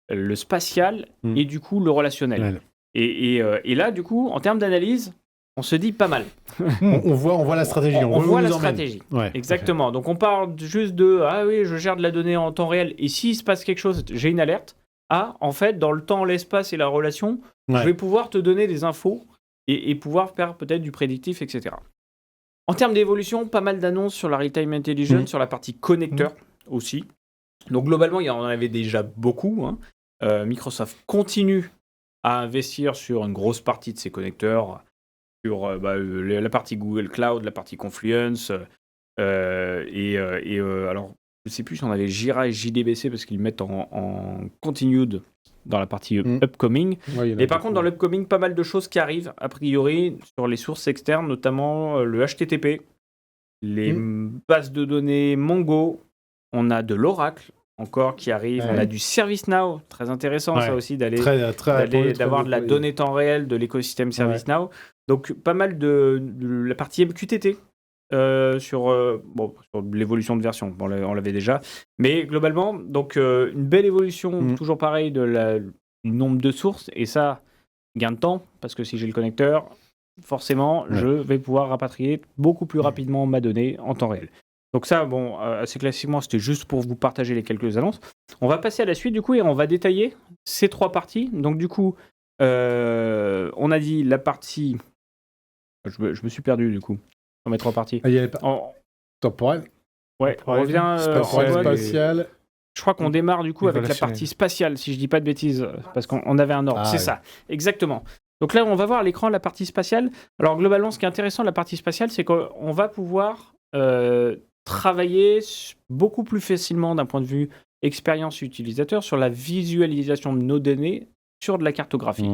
le spatial et du coup le relationnel. Et là, du coup, en termes d'analyse, on se dit pas mal. on voit la stratégie. On voit la stratégie. Ouais, exactement. Donc on parle juste de je gère de la donnée en temps réel et s'il se passe quelque chose, j'ai une alerte. En fait, dans le temps, l'espace et la relation, je vais pouvoir te donner des infos et pouvoir faire peut-être du prédictif, etc. En termes d'évolution, pas mal d'annonces sur la real-time intelligence, sur la partie connecteur aussi. Donc globalement, il y en avait déjà beaucoup. Microsoft continue à investir sur une grosse partie de ses connecteurs, sur la partie Google Cloud, la partie Confluence. Alors, je ne sais plus si on avait Jira et JDBC parce qu'ils mettent en continued dans la partie upcoming. Et par contre, dans l'upcoming, pas mal de choses qui arrivent, a priori, sur les sources externes, notamment le HTTP, les bases de données Mongo, on a de l'Oracle, encore qui arrive. Ouais. On a du ServiceNow, très intéressant ça Ouais. aussi D'avoir d'avoir de la donnée temps réel de l'écosystème ServiceNow. Donc pas mal de la partie MQTT sur l'évolution de version. Bon, on l'avait déjà. Mais globalement, donc une belle évolution, toujours pareil, du nombre de sources. Et ça, gain de temps, parce que si j'ai le connecteur, forcément, je vais pouvoir rapatrier beaucoup plus rapidement ma donnée en temps réel. Donc ça, assez classiquement, c'était juste pour vous partager les quelques annonces. On va passer à la suite, du coup, et on va détailler ces 3 parties. Donc du coup, on a dit la partie... Je me suis perdu, du coup, dans mes 3 parties. Il y avait temporel. Ouais, on revient... spatial. Je crois qu'on démarre, du coup, avec la partie spatiale, si je dis pas de bêtises, parce qu'on avait un ordre. C'est ça, exactement. Donc là, on va voir à l'écran la partie spatiale. Alors globalement, ce qui est intéressant de la partie spatiale, c'est qu'on va pouvoir travailler beaucoup plus facilement d'un point de vue expérience utilisateur sur la visualisation de nos données sur de la cartographie.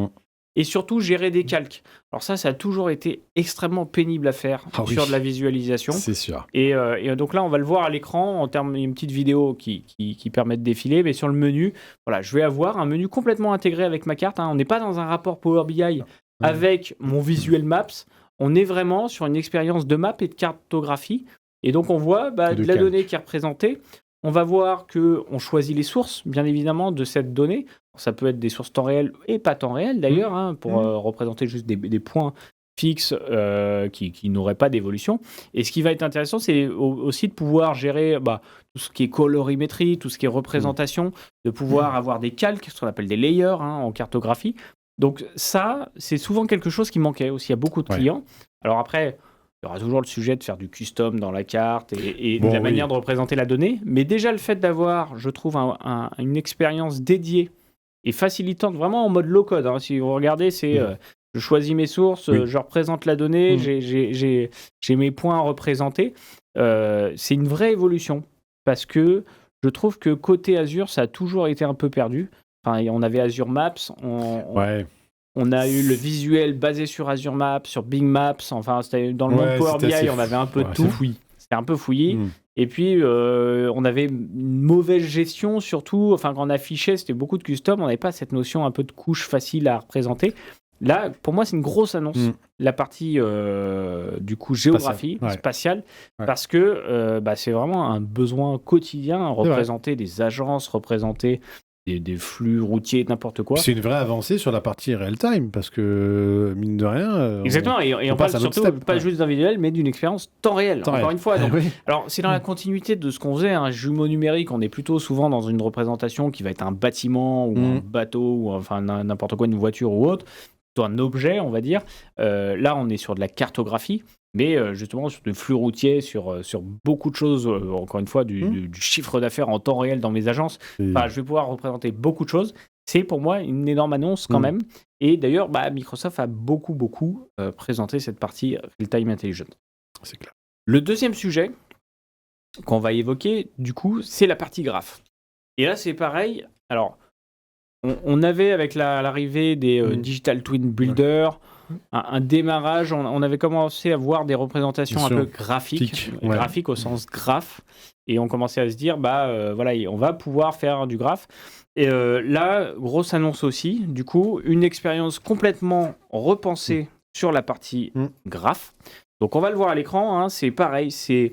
Et surtout, gérer des calques. Alors ça a toujours été extrêmement pénible à faire sur de la visualisation. C'est sûr. Et donc là, on va le voir à l'écran, il y a une petite vidéo qui permet de défiler, mais sur le menu, voilà, je vais avoir un menu complètement intégré avec ma carte. On n'est pas dans un rapport Power BI avec mon Visual Maps. On est vraiment sur une expérience de map et de cartographie. Et donc, on voit de la donnée qui est représentée. On va voir qu'on choisit les sources, bien évidemment, de cette donnée. Ça peut être des sources temps réel et pas temps réel, d'ailleurs, pour représenter juste des points fixes qui n'auraient pas d'évolution. Et ce qui va être intéressant, c'est aussi de pouvoir gérer tout ce qui est colorimétrie, tout ce qui est représentation, de pouvoir avoir des calques, ce qu'on appelle des layers en cartographie. Donc ça, c'est souvent quelque chose qui manquait aussi à beaucoup de clients. Alors après... Il y aura toujours le sujet de faire du custom dans la carte et de la manière de représenter la donnée. Mais déjà, le fait d'avoir, je trouve, une expérience dédiée et facilitante, vraiment en mode low-code. Si vous regardez, c'est je choisis mes sources, je représente la donnée, j'ai mes points à représenter. C'est une vraie évolution parce que je trouve que côté Azure, ça a toujours été un peu perdu. Enfin, on avait Azure Maps, on a eu le visuel basé sur Azure Maps, sur Bing Maps. Enfin, c'était dans le monde Power BI, on avait un peu de tout. C'était un peu fouillis. Et puis, on avait une mauvaise gestion, surtout. Enfin, quand on affichait, c'était beaucoup de custom. On n'avait pas cette notion un peu de couche facile à représenter. Là, pour moi, c'est une grosse annonce. La partie, du coup, géographie, spatiale. Parce que c'est vraiment un besoin quotidien. Représenter des agences, représenter... Des flux routiers, n'importe quoi. C'est une vraie avancée sur la partie real-time, parce que, mine de rien... Exactement, et on parle surtout pas juste d'un visuel, mais d'une expérience temps réel, encore une fois. Donc, alors, c'est dans la continuité de ce qu'on faisait, un jumeau numérique, on est plutôt souvent dans une représentation qui va être un bâtiment, ou un bateau, ou enfin n'importe quoi, une voiture ou autre, plutôt un objet, on va dire. Là, on est sur de la cartographie, mais justement sur des flux routiers, sur beaucoup de choses, encore une fois, du chiffre d'affaires en temps réel dans mes agences. Enfin, je vais pouvoir représenter beaucoup de choses. C'est pour moi une énorme annonce quand même. Et d'ailleurs, Microsoft a beaucoup présenté cette partie Real-Time Intelligence. C'est clair. Le deuxième sujet qu'on va évoquer, du coup, c'est la partie graphe. Et là, c'est pareil. Alors, on avait, avec l'arrivée des Digital Twin Builder, un démarrage, on avait commencé à voir des représentations un peu graphiques au sens graphe, et on commençait à se dire, on va pouvoir faire du graphe. Et là, grosse annonce aussi, du coup, une expérience complètement repensée sur la partie graphe. Donc on va le voir à l'écran, c'est pareil, c'est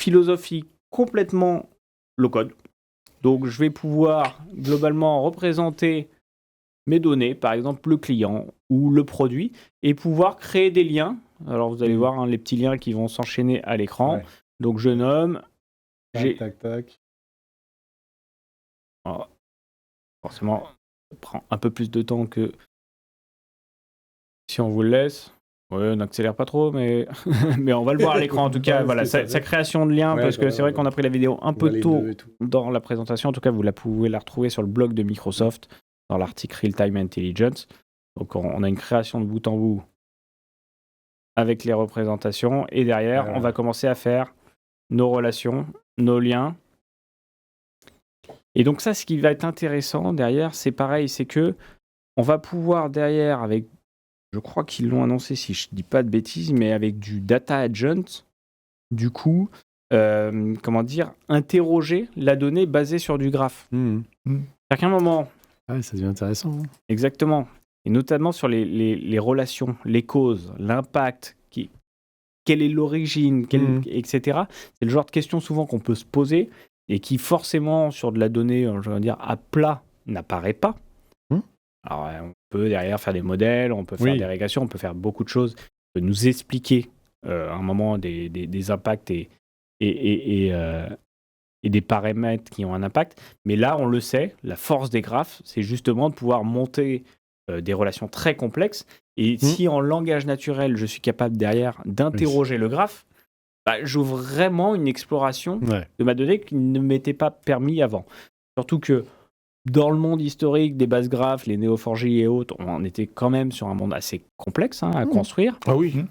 philosophie complètement low-code. Donc je vais pouvoir globalement représenter mes données, par exemple le client ou le produit, et pouvoir créer des liens. Alors vous allez voir les petits liens qui vont s'enchaîner à l'écran. Donc je nomme... Tac. Alors, forcément, ça prend un peu plus de temps que si on vous le laisse. On n'accélère pas trop, mais on va le voir à l'écran en tout cas. Voilà, sa création de liens, parce que c'est vrai qu'on a pris la vidéo un peu tôt dans la présentation. En tout cas, vous pouvez la retrouver sur le blog de Microsoft, dans l'article Real-Time Intelligence. Donc on a une création de bout en bout avec les représentations. Et derrière, on va commencer à faire nos relations, nos liens. Et donc ça, ce qui va être intéressant derrière, c'est pareil, c'est que on va pouvoir derrière, avec, je crois qu'ils l'ont annoncé, si je ne dis pas de bêtises, mais avec du Data Agent, du coup, interroger la donnée basée sur du graphe. À qu'un moment, ça devient intéressant. exactement, et notamment sur les relations, les causes, l'impact, quelle est l'origine, etc. C'est le genre de questions souvent qu'on peut se poser et qui forcément sur de la donnée, je veux dire, à plat, n'apparaît pas. Alors on peut derrière faire des modèles, on peut faire des régressions, on peut faire beaucoup de choses, on peut nous expliquer à un moment des impacts et des paramètres qui ont un impact. Mais là, on le sait, la force des graphes, c'est justement de pouvoir monter des relations très complexes. Et si en langage naturel, je suis capable derrière d'interroger le graphe, j'ouvre vraiment une exploration de ma donnée qui ne m'était pas permis avant. Surtout que dans le monde historique des bases graphes, les Neo4j et autres, on était quand même sur un monde assez complexe à construire. Ah oui.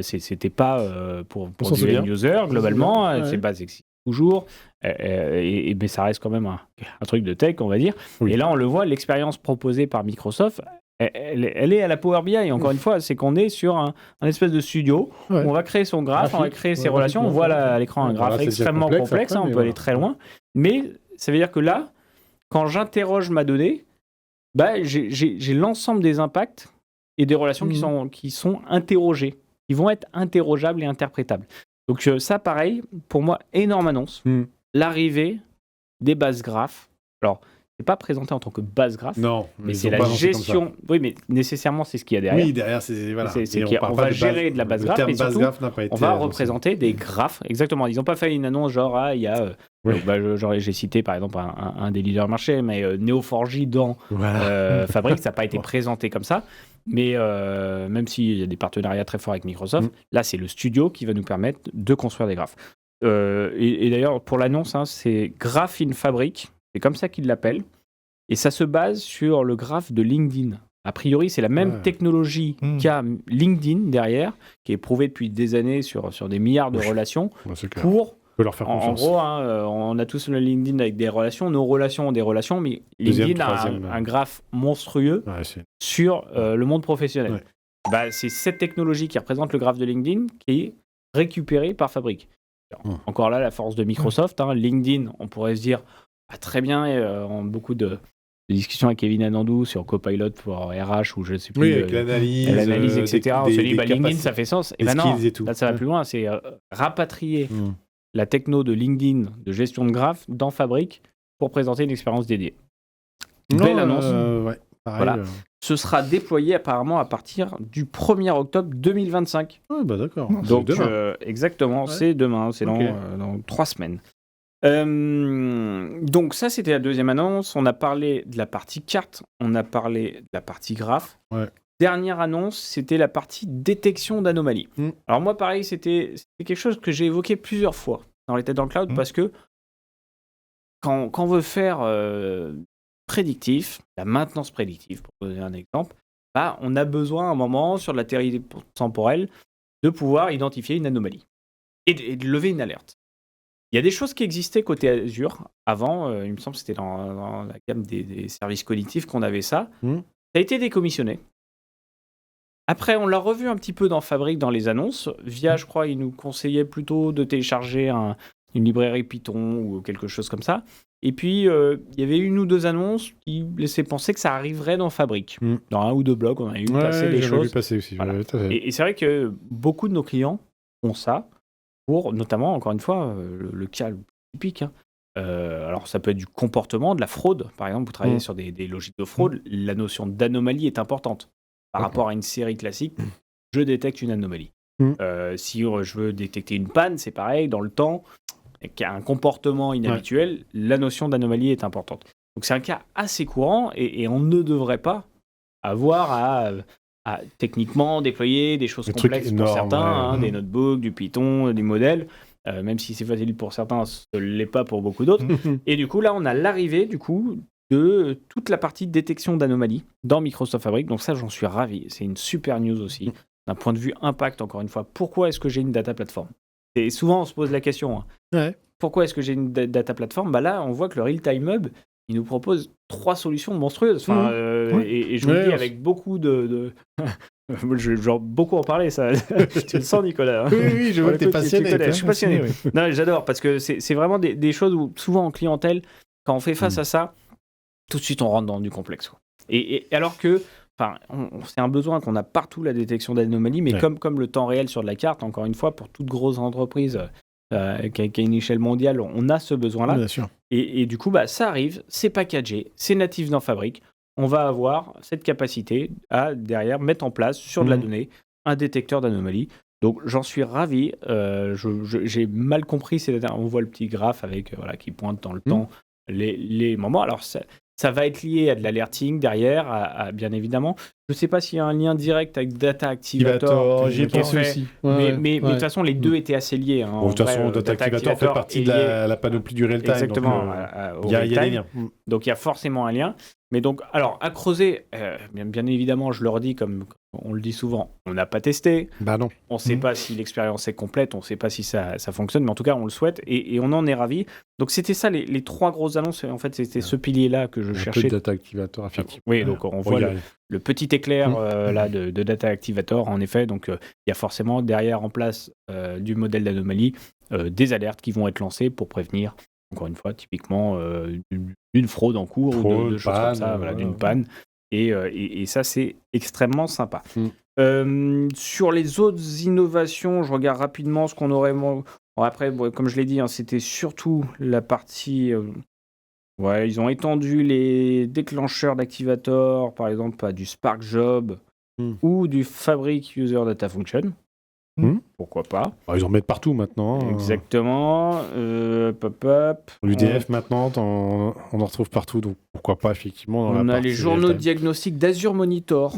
C'était pas pour du end user globalement. Ces bases existent toujours, mais ça reste quand même un truc de tech, on va dire. Oui. Et là, on le voit, l'expérience proposée par Microsoft, elle est à la Power BI. Encore une fois, c'est qu'on est sur un espèce de studio où on va créer son graphe, on va créer ses relations. On voit là, à l'écran un graphe extrêmement complexe, après, on peut aller très loin. Mais ça veut dire que là, quand j'interroge ma donnée, j'ai l'ensemble des impacts et des relations qui sont interrogées, qui vont être interrogeables et interprétables. Donc ça, pareil, pour moi, énorme annonce. L'arrivée des bases graphes. Alors, c'est pas présenté en tant que base graphe. Non, mais c'est la gestion. Oui, mais nécessairement, c'est ce qu'il y a derrière. Oui, derrière, on va gérer de la base graphe, et surtout, on va représenter des graphes. Exactement. Ils n'ont pas fait une annonce genre, il y a. J'ai cité par exemple un des leaders marché, mais Neo4j dans Fabric, ça n'a pas été présenté comme ça. Mais même s'il y a des partenariats très forts avec Microsoft, là, c'est le studio qui va nous permettre de construire des graphes. Et d'ailleurs, pour l'annonce, c'est Graph in Fabric. C'est comme ça qu'ils l'appellent. Et ça se base sur le graphe de LinkedIn. A priori, c'est la même technologie qu'a LinkedIn derrière, qui est prouvée depuis des années sur des milliards de relations, pour leur faire confiance. En gros, on a tous le LinkedIn avec des relations. Nos relations ont des relations, mais LinkedIn a un graphe monstrueux sur le monde professionnel. C'est cette technologie qui représente le graphe de LinkedIn qui est récupérée par Fabric. Encore là, la force de Microsoft. LinkedIn, on pourrait se dire... très bien, en beaucoup de discussions avec Kevin Anandou sur Copilot pour RH ou je ne sais plus. Oui, avec l'analyse, etc. On se dit, LinkedIn, ça fait sens. Et non, là, ça va plus loin. C'est rapatrier la techno de LinkedIn de gestion de graphes dans Fabric pour présenter une expérience dédiée. Belle annonce. Voilà. Ce sera déployé apparemment à partir du 1er octobre 2025. D'accord. Donc, exactement, c'est demain. C'est dans 3 semaines. Donc ça, c'était la deuxième annonce. On a parlé de la partie carte, on a parlé de la partie graphe. Dernière annonce, c'était la partie détection d'anomalies. Alors moi, pareil, c'était quelque chose que j'ai évoqué plusieurs fois dans les têtes dans le cloud, parce que quand on veut faire prédictif, la maintenance prédictive, pour donner un exemple, on a besoin à un moment, sur de la théorie temporelle, de pouvoir identifier une anomalie et de lever une alerte. Il y a des choses qui existaient côté Azure avant, il me semble que c'était dans la gamme des services cognitifs qu'on avait ça. Ça a été décommissionné. Après, on l'a revu un petit peu dans Fabric, dans les annonces. Via, je crois, il nous conseillait plutôt de télécharger une librairie Python ou quelque chose comme ça. Et puis, il y avait une ou deux annonces qui laissaient penser que ça arriverait dans Fabric. Dans un ou deux blogs, on a eu passer des choses. Vu passer aussi. Voilà. Et c'est vrai que beaucoup de nos clients ont ça. Pour notamment, encore une fois, le cas typique. Alors, ça peut être du comportement, de la fraude. Par exemple, vous travaillez sur des logiques de fraude. La notion d'anomalie est importante. Par rapport à une série classique, je détecte une anomalie. Si je veux détecter une panne, c'est pareil. Dans le temps, qu'il y a un comportement inhabituel, la notion d'anomalie est importante. Donc, c'est un cas assez courant et on ne devrait pas avoir à techniquement déployer des choses complexes pour certains, des notebooks, du Python, du modèle, même si c'est facile pour certains, ce ne l'est pas pour beaucoup d'autres. Et du coup, là, on a l'arrivée de toute la partie détection d'anomalies dans Microsoft Fabric. Donc ça, j'en suis ravi. C'est une super news aussi. D'un point de vue impact, encore une fois, pourquoi est-ce que j'ai une data platform ? Et souvent, on se pose la question. Pourquoi est-ce que j'ai une data platform ? Là, on voit que le Real-Time Hub, il nous propose 3 solutions monstrueuses. Et je vous le dis avec beaucoup de Je genre beaucoup en parler, ça. Tu le sens, Nicolas. Hein. Oui, je vois que t'es passionné. Je suis passionné. Oui. Non, j'adore parce que c'est vraiment des choses où souvent en clientèle, quand on fait face à ça, tout de suite on rentre dans du complexe. Quoi. Et alors que, c'est un besoin qu'on a partout, la détection d'anomalies, mais comme le temps réel sur de la carte, encore une fois, pour toute grosse entreprise qui a une échelle mondiale, on a ce besoin-là. Bien sûr. Et du coup, ça arrive, c'est packagé, c'est natif dans Fabric. On va avoir cette capacité à, derrière, mettre en place, sur de la donnée, un détecteur d'anomalies. Donc, j'en suis ravi. J'ai mal compris, on voit le petit graphe avec, qui pointe dans le temps les moments. Alors, ça va être lié à de l'alerting derrière, bien évidemment. Je ne sais pas s'il y a un lien direct avec Data Activator. J'y ai pensé aussi. Mais de toute façon, les deux étaient assez liés. Hein. De toute façon, Data Activator fait partie de la panoplie du real-time. Exactement. Il y a des liens. Donc, il y a forcément un lien. Mais donc, alors, à creuser, bien évidemment, je le redis, comme on le dit souvent, on n'a pas testé. Bah non. On ne sait pas si l'expérience est complète, on ne sait pas si ça fonctionne, mais en tout cas, on le souhaite et on en est ravis. Donc, c'était ça, les trois grosses annonces. En fait, c'était ce pilier-là que je cherchais. Un peu de Data Activator, effectivement. Oui, donc on voit le petit éclair là, de Data Activator, en effet. Donc, il y a forcément derrière en place du modèle d'anomalie des alertes qui vont être lancées pour prévenir, encore une fois, typiquement d'une fraude en cours ou de choses comme ça, d'une panne. Et ça, c'est extrêmement sympa. Sur les autres innovations, je regarde rapidement ce qu'on aurait... Après, comme je l'ai dit, c'était surtout la partie... ils ont étendu les déclencheurs d'activators, par exemple, à du Spark Job ou du Fabric User Data Function. Pourquoi pas. Ils en mettent partout maintenant. Exactement. L'UDF maintenant, on en retrouve partout, donc pourquoi pas effectivement. On a les journaux de diagnostic d'Azure Monitor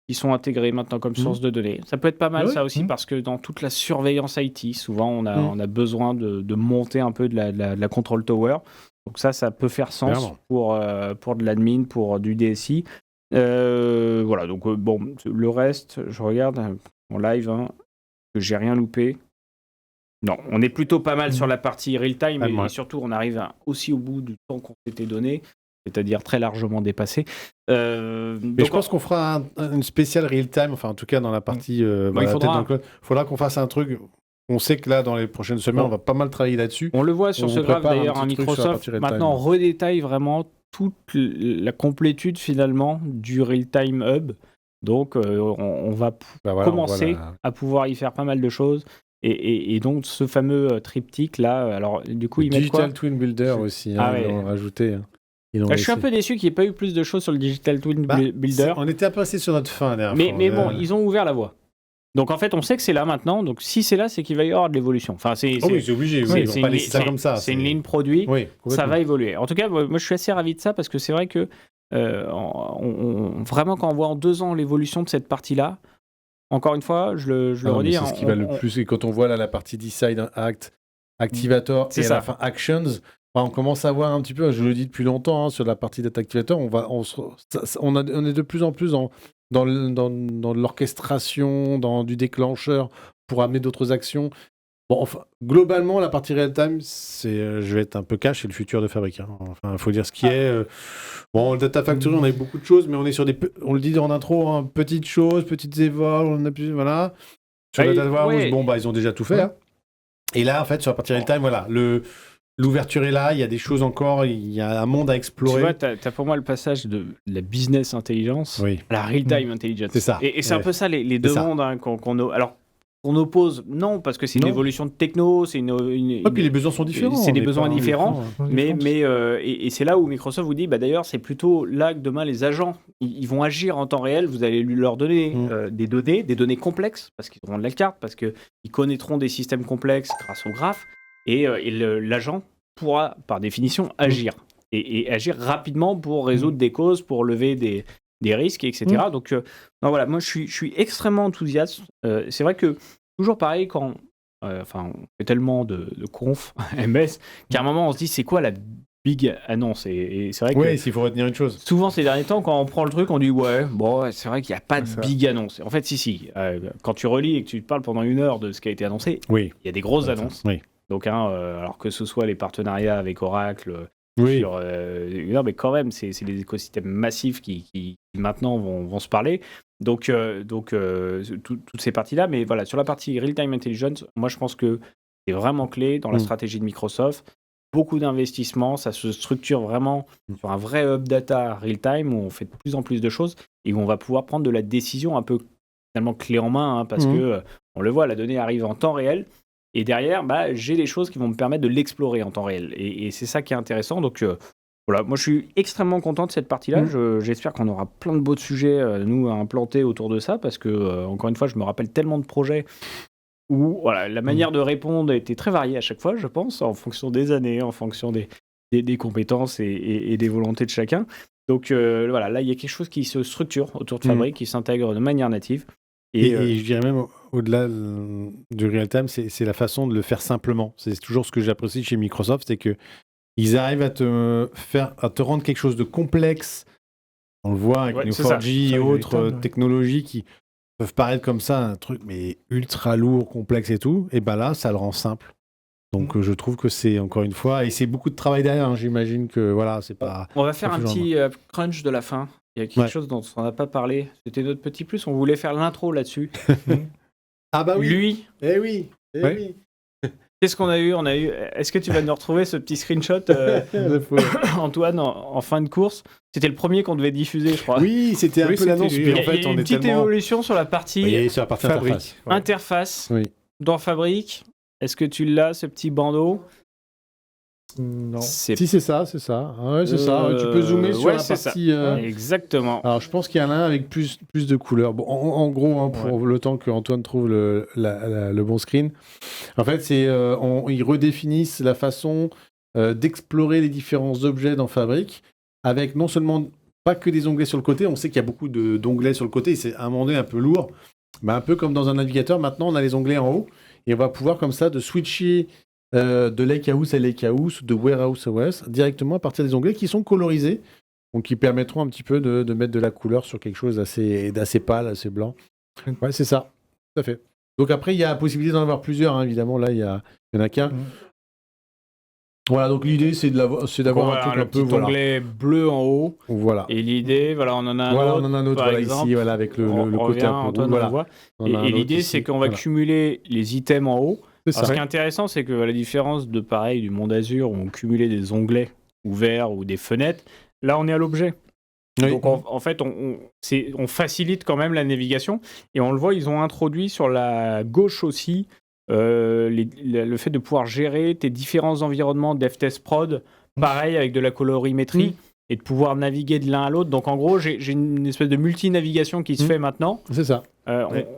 qui sont intégrés maintenant comme source de données. Ça peut être pas mal ça aussi parce que dans toute la surveillance IT, souvent on a besoin de monter un peu de la control tower. Donc ça peut faire sens pour de l'admin, pour du DSI. Voilà, donc le reste, je regarde en live, que j'ai rien loupé. Non, on est plutôt pas mal sur la partie real-time et surtout on arrive aussi au bout du temps qu'on s'était donné, c'est-à-dire très largement dépassé. Mais je pense qu'on fera une spéciale real-time, enfin en tout cas dans la partie... il faudra qu'on fasse un truc... On sait que là, dans les prochaines semaines, on va pas mal travailler là-dessus. On le voit sur ce graphe d'ailleurs, Microsoft maintenant redétaille vraiment toute la complétude finalement du real-time hub. Donc on va commencer à pouvoir y faire pas mal de choses. Et donc ce fameux triptyque là, alors du coup ils mettent quoi ? Digital Twin Builder aussi, ils l'ont rajouté. Je suis un peu déçu qu'il n'y ait pas eu plus de choses sur le Digital Twin Builder. On était passé sur notre fin dernière fois. Mais bon, ils ont ouvert la voie. Donc en fait, on sait que c'est là maintenant. Donc si c'est là, c'est qu'il va y avoir de l'évolution. Enfin, c'est obligé. Ils vont pas laisser ça comme ça. C'est une ligne produit. Ça va évoluer. En tout cas, moi, je suis assez ravi de ça parce que c'est vrai que vraiment, quand on voit en 2 ans l'évolution de cette partie-là, encore une fois, je le redis. C'est ce qui va le plus. Et quand on voit là la partie Decide, Act, Activator et à la fin Actions, on commence à voir un petit peu. Je le dis depuis longtemps sur la partie Data Activator. On est de plus en plus dans l'orchestration, dans du déclencheur pour amener d'autres actions. Bon, enfin, globalement, la partie real-time, je vais être un peu cash, c'est le futur de Fabric. Enfin, il faut dire ce qui est. Bon, le Data Factory, on a eu beaucoup de choses, mais on est sur on le dit en intro, petites choses, petites évols, on a plus, voilà. Sur le Data Warehouse, ils ont déjà tout fait. Et là, en fait, sur la partie real-time, voilà, l'ouverture est là, il y a des choses encore, il y a un monde à explorer. Tu vois, t'as pour moi le passage de la business intelligence à la real-time intelligence. C'est ça. Et c'est un peu ça, les deux mondes alors, on oppose, non, parce que c'est une évolution de techno, c'est puis les besoins sont différents. C'est des besoins différents, mais c'est là où Microsoft vous dit, d'ailleurs, c'est plutôt là que demain les agents, ils vont agir en temps réel, vous allez leur donner des données complexes, parce qu'ils auront de la carte, parce qu'ils connaîtront des systèmes complexes grâce au graphe, et l'agent pourra, par définition, agir. Et agir rapidement pour résoudre des causes, pour lever des risques, etc. Donc, voilà, moi, je suis extrêmement enthousiaste. C'est vrai que, toujours pareil, quand on fait tellement de conf MS, qu'à un moment, on se dit, c'est quoi la big annonce ? Et c'est vrai que... Oui, s'il faut retenir une chose. Souvent, ces derniers temps, quand on prend le truc, on dit, c'est vrai qu'il n'y a pas de big annonce. En fait, si. Quand tu relis et que tu te parles pendant 1 heure de ce qui a été annoncé, il y a des grosses annonces. Oui. Donc, alors que ce soit les partenariats avec Oracle, Oui. Non, mais quand même, c'est des écosystèmes massifs qui maintenant vont se parler. Donc, toutes ces parties-là. Mais voilà, sur la partie Real-Time Intelligence, moi, je pense que c'est vraiment clé dans la stratégie de Microsoft. Beaucoup d'investissements, ça se structure vraiment sur un vrai hub data real-time où on fait de plus en plus de choses et où on va pouvoir prendre de la décision un peu finalement clé en main, parce que on le voit, la donnée arrive en temps réel. Et derrière, j'ai des choses qui vont me permettre de l'explorer en temps réel. Et c'est ça qui est intéressant. Donc voilà, moi je suis extrêmement content de cette partie-là. J'espère qu'on aura plein de beaux sujets, nous, à implanter autour de ça. Parce que, encore une fois, je me rappelle tellement de projets où voilà, la manière de répondre était très variée à chaque fois, je pense, en fonction des années, en fonction des compétences et des volontés de chacun. Donc voilà, là, il y a quelque chose qui se structure autour de Fabric, qui s'intègre de manière native. Et je dirais même, au-delà du real-time, c'est la façon de le faire simplement. C'est toujours ce que j'apprécie chez Microsoft, c'est qu'ils arrivent à te rendre quelque chose de complexe. On le voit avec Neo4j et autres technologies qui peuvent paraître comme ça, un truc mais ultra lourd, complexe et tout. Et ben là, ça le rend simple. Donc je trouve que c'est, encore une fois, et c'est beaucoup de travail derrière, j'imagine que voilà, c'est pas... On va faire un petit crunch de la fin. Il y a quelque chose dont on n'a pas parlé. C'était notre petit plus. On voulait faire l'intro là-dessus. Ah bah oui. Lui. Eh oui. Oui. Qu'est-ce qu'on a eu ? Est-ce que tu vas nous retrouver ce petit screenshot, Antoine, en fin de course ? C'était le premier qu'on devait diffuser, je crois. Oui, c'était un peu l'annonce. Il y a une petite évolution sur la partie, sur la partie Fabric. Interface dans Fabric. Est-ce que tu l'as, ce petit bandeau ? Non. Si, c'est ça. Ouais, c'est ça. Tu peux zoomer sur la partie... Exactement. Alors, je pense qu'il y en a un avec plus de couleurs. Bon, en gros, pour le temps qu'Antoine trouve le bon screen, en fait, ils redéfinissent la façon d'explorer les différents objets dans Fabric, avec non seulement pas que des onglets sur le côté, on sait qu'il y a beaucoup d'onglets sur le côté, et c'est à un moment donné un peu lourd, mais un peu comme dans un navigateur, maintenant on a les onglets en haut, et on va pouvoir comme ça de switcher de Lakehouse à Lakehouse, de Warehouse à Warehouse, directement à partir des onglets qui sont colorisés, donc qui permettront un petit peu de mettre de la couleur sur quelque chose d'assez pâle, assez blanc. Ouais, c'est ça, tout à fait. Donc après, il y a la possibilité d'en avoir plusieurs, évidemment, là, il y en a qu'un. Voilà, donc l'idée, c'est d'avoir un truc un peu... petit onglet bleu en haut. Voilà. Et l'idée, on en a un autre. On en a un autre, par exemple. ici, avec le côté un peu Antoine, rouge. Et l'idée, c'est qu'on va cumuler les items en haut. Alors, ce qui est intéressant, c'est que la différence du monde Azure, où on cumulait des onglets ouverts ou des fenêtres, là, on est à l'objet. Oui. Donc, en fait, on facilite quand même la navigation. Et on le voit, ils ont introduit sur la gauche aussi le fait de pouvoir gérer tes différents environnements DevTest Prod, pareil, avec de la colorimétrie, et de pouvoir naviguer de l'un à l'autre. Donc, en gros, j'ai une espèce de multi-navigation qui se fait maintenant. C'est ça.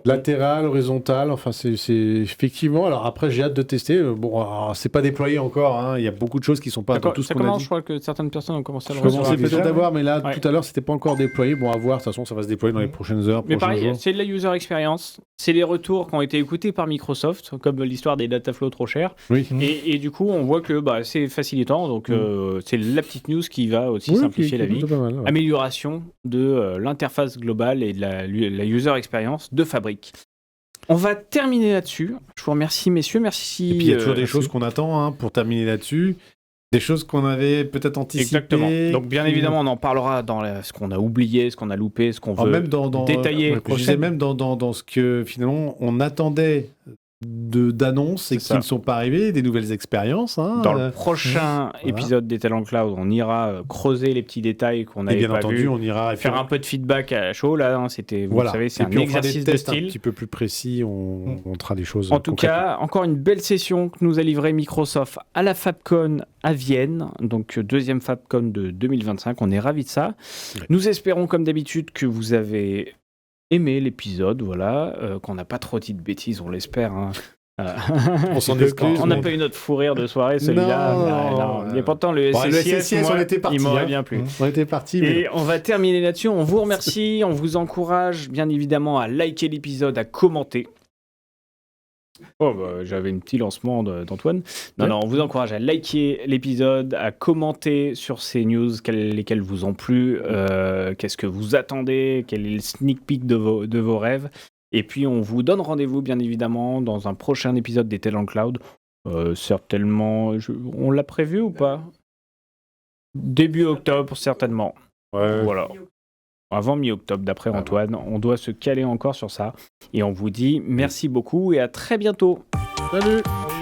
Latéral, horizontal, enfin c'est effectivement. Alors après, j'ai hâte de tester. Bon, c'est pas déployé encore. Il y a beaucoup de choses qui sont pas dans tout ce qu'on a dit. Je crois que certaines personnes ont commencé à le recevoir. Je commençais peut-être à voir, mais là, tout à l'heure, c'était pas encore déployé. Bon, à voir. De toute façon, ça va se déployer dans les prochaines heures. Mais pareil, c'est de la user experience. C'est les retours qui ont été écoutés par Microsoft, comme l'histoire des dataflows trop chers. Oui. Et du coup, on voit que c'est facilitant. Donc, c'est la petite news qui va aussi simplifier la vie. Mal, Amélioration de l'interface globale et de la user experience de Fabric. On va terminer là-dessus. Je vous remercie, messieurs. Merci. Et puis il y a toujours des choses qu'on attend pour terminer là-dessus. Des choses qu'on avait peut-être anticipées. Exactement. Donc bien évidemment, on en parlera dans ce qu'on a oublié, ce qu'on a loupé, ce qu'on veut même détailler. Je disais même dans ce que finalement on attendait d'annonces et qui ne sont pas arrivées, des nouvelles expériences. Dans le prochain épisode des Talent Cloud, on ira creuser les petits détails qu'on n'avait pas vus. On ira faire un peu de feedback à chaud. Là, c'était, vous savez, c'est un exercice de style. Un petit peu plus précis, on montrera des choses. En tout cas, encore une belle session que nous a livré Microsoft à la FabCon à Vienne, donc deuxième FabCon de 2025. On est ravis de ça. Ouais. Nous espérons, comme d'habitude, que vous avez aimé l'épisode, qu'on n'a pas trop dit de bêtises, on l'espère. On s'en excuse. On n'a pas eu notre fou rire de soirée, celui-là. Mais pourtant, le SSIS, on était parti. Il m'aurait bien plu. On était parti. Et on va terminer là-dessus. On vous remercie. On vous encourage, bien évidemment, à liker l'épisode, à commenter. J'avais un petit lancement d'Antoine. Non, on vous encourage à liker l'épisode, à commenter sur ces news, lesquelles vous ont plu, qu'est-ce que vous attendez, quel est le sneak peek de vos rêves. Et puis, on vous donne rendez-vous, bien évidemment, dans un prochain épisode des Talent Cloud. Certainement, on l'a prévu ou pas ? Début octobre, certainement. Ouais. Voilà. Avant mi-octobre, d'après Ah, Antoine. On doit se caler encore sur ça. Et on vous dit merci beaucoup et à très bientôt. Salut. Oui.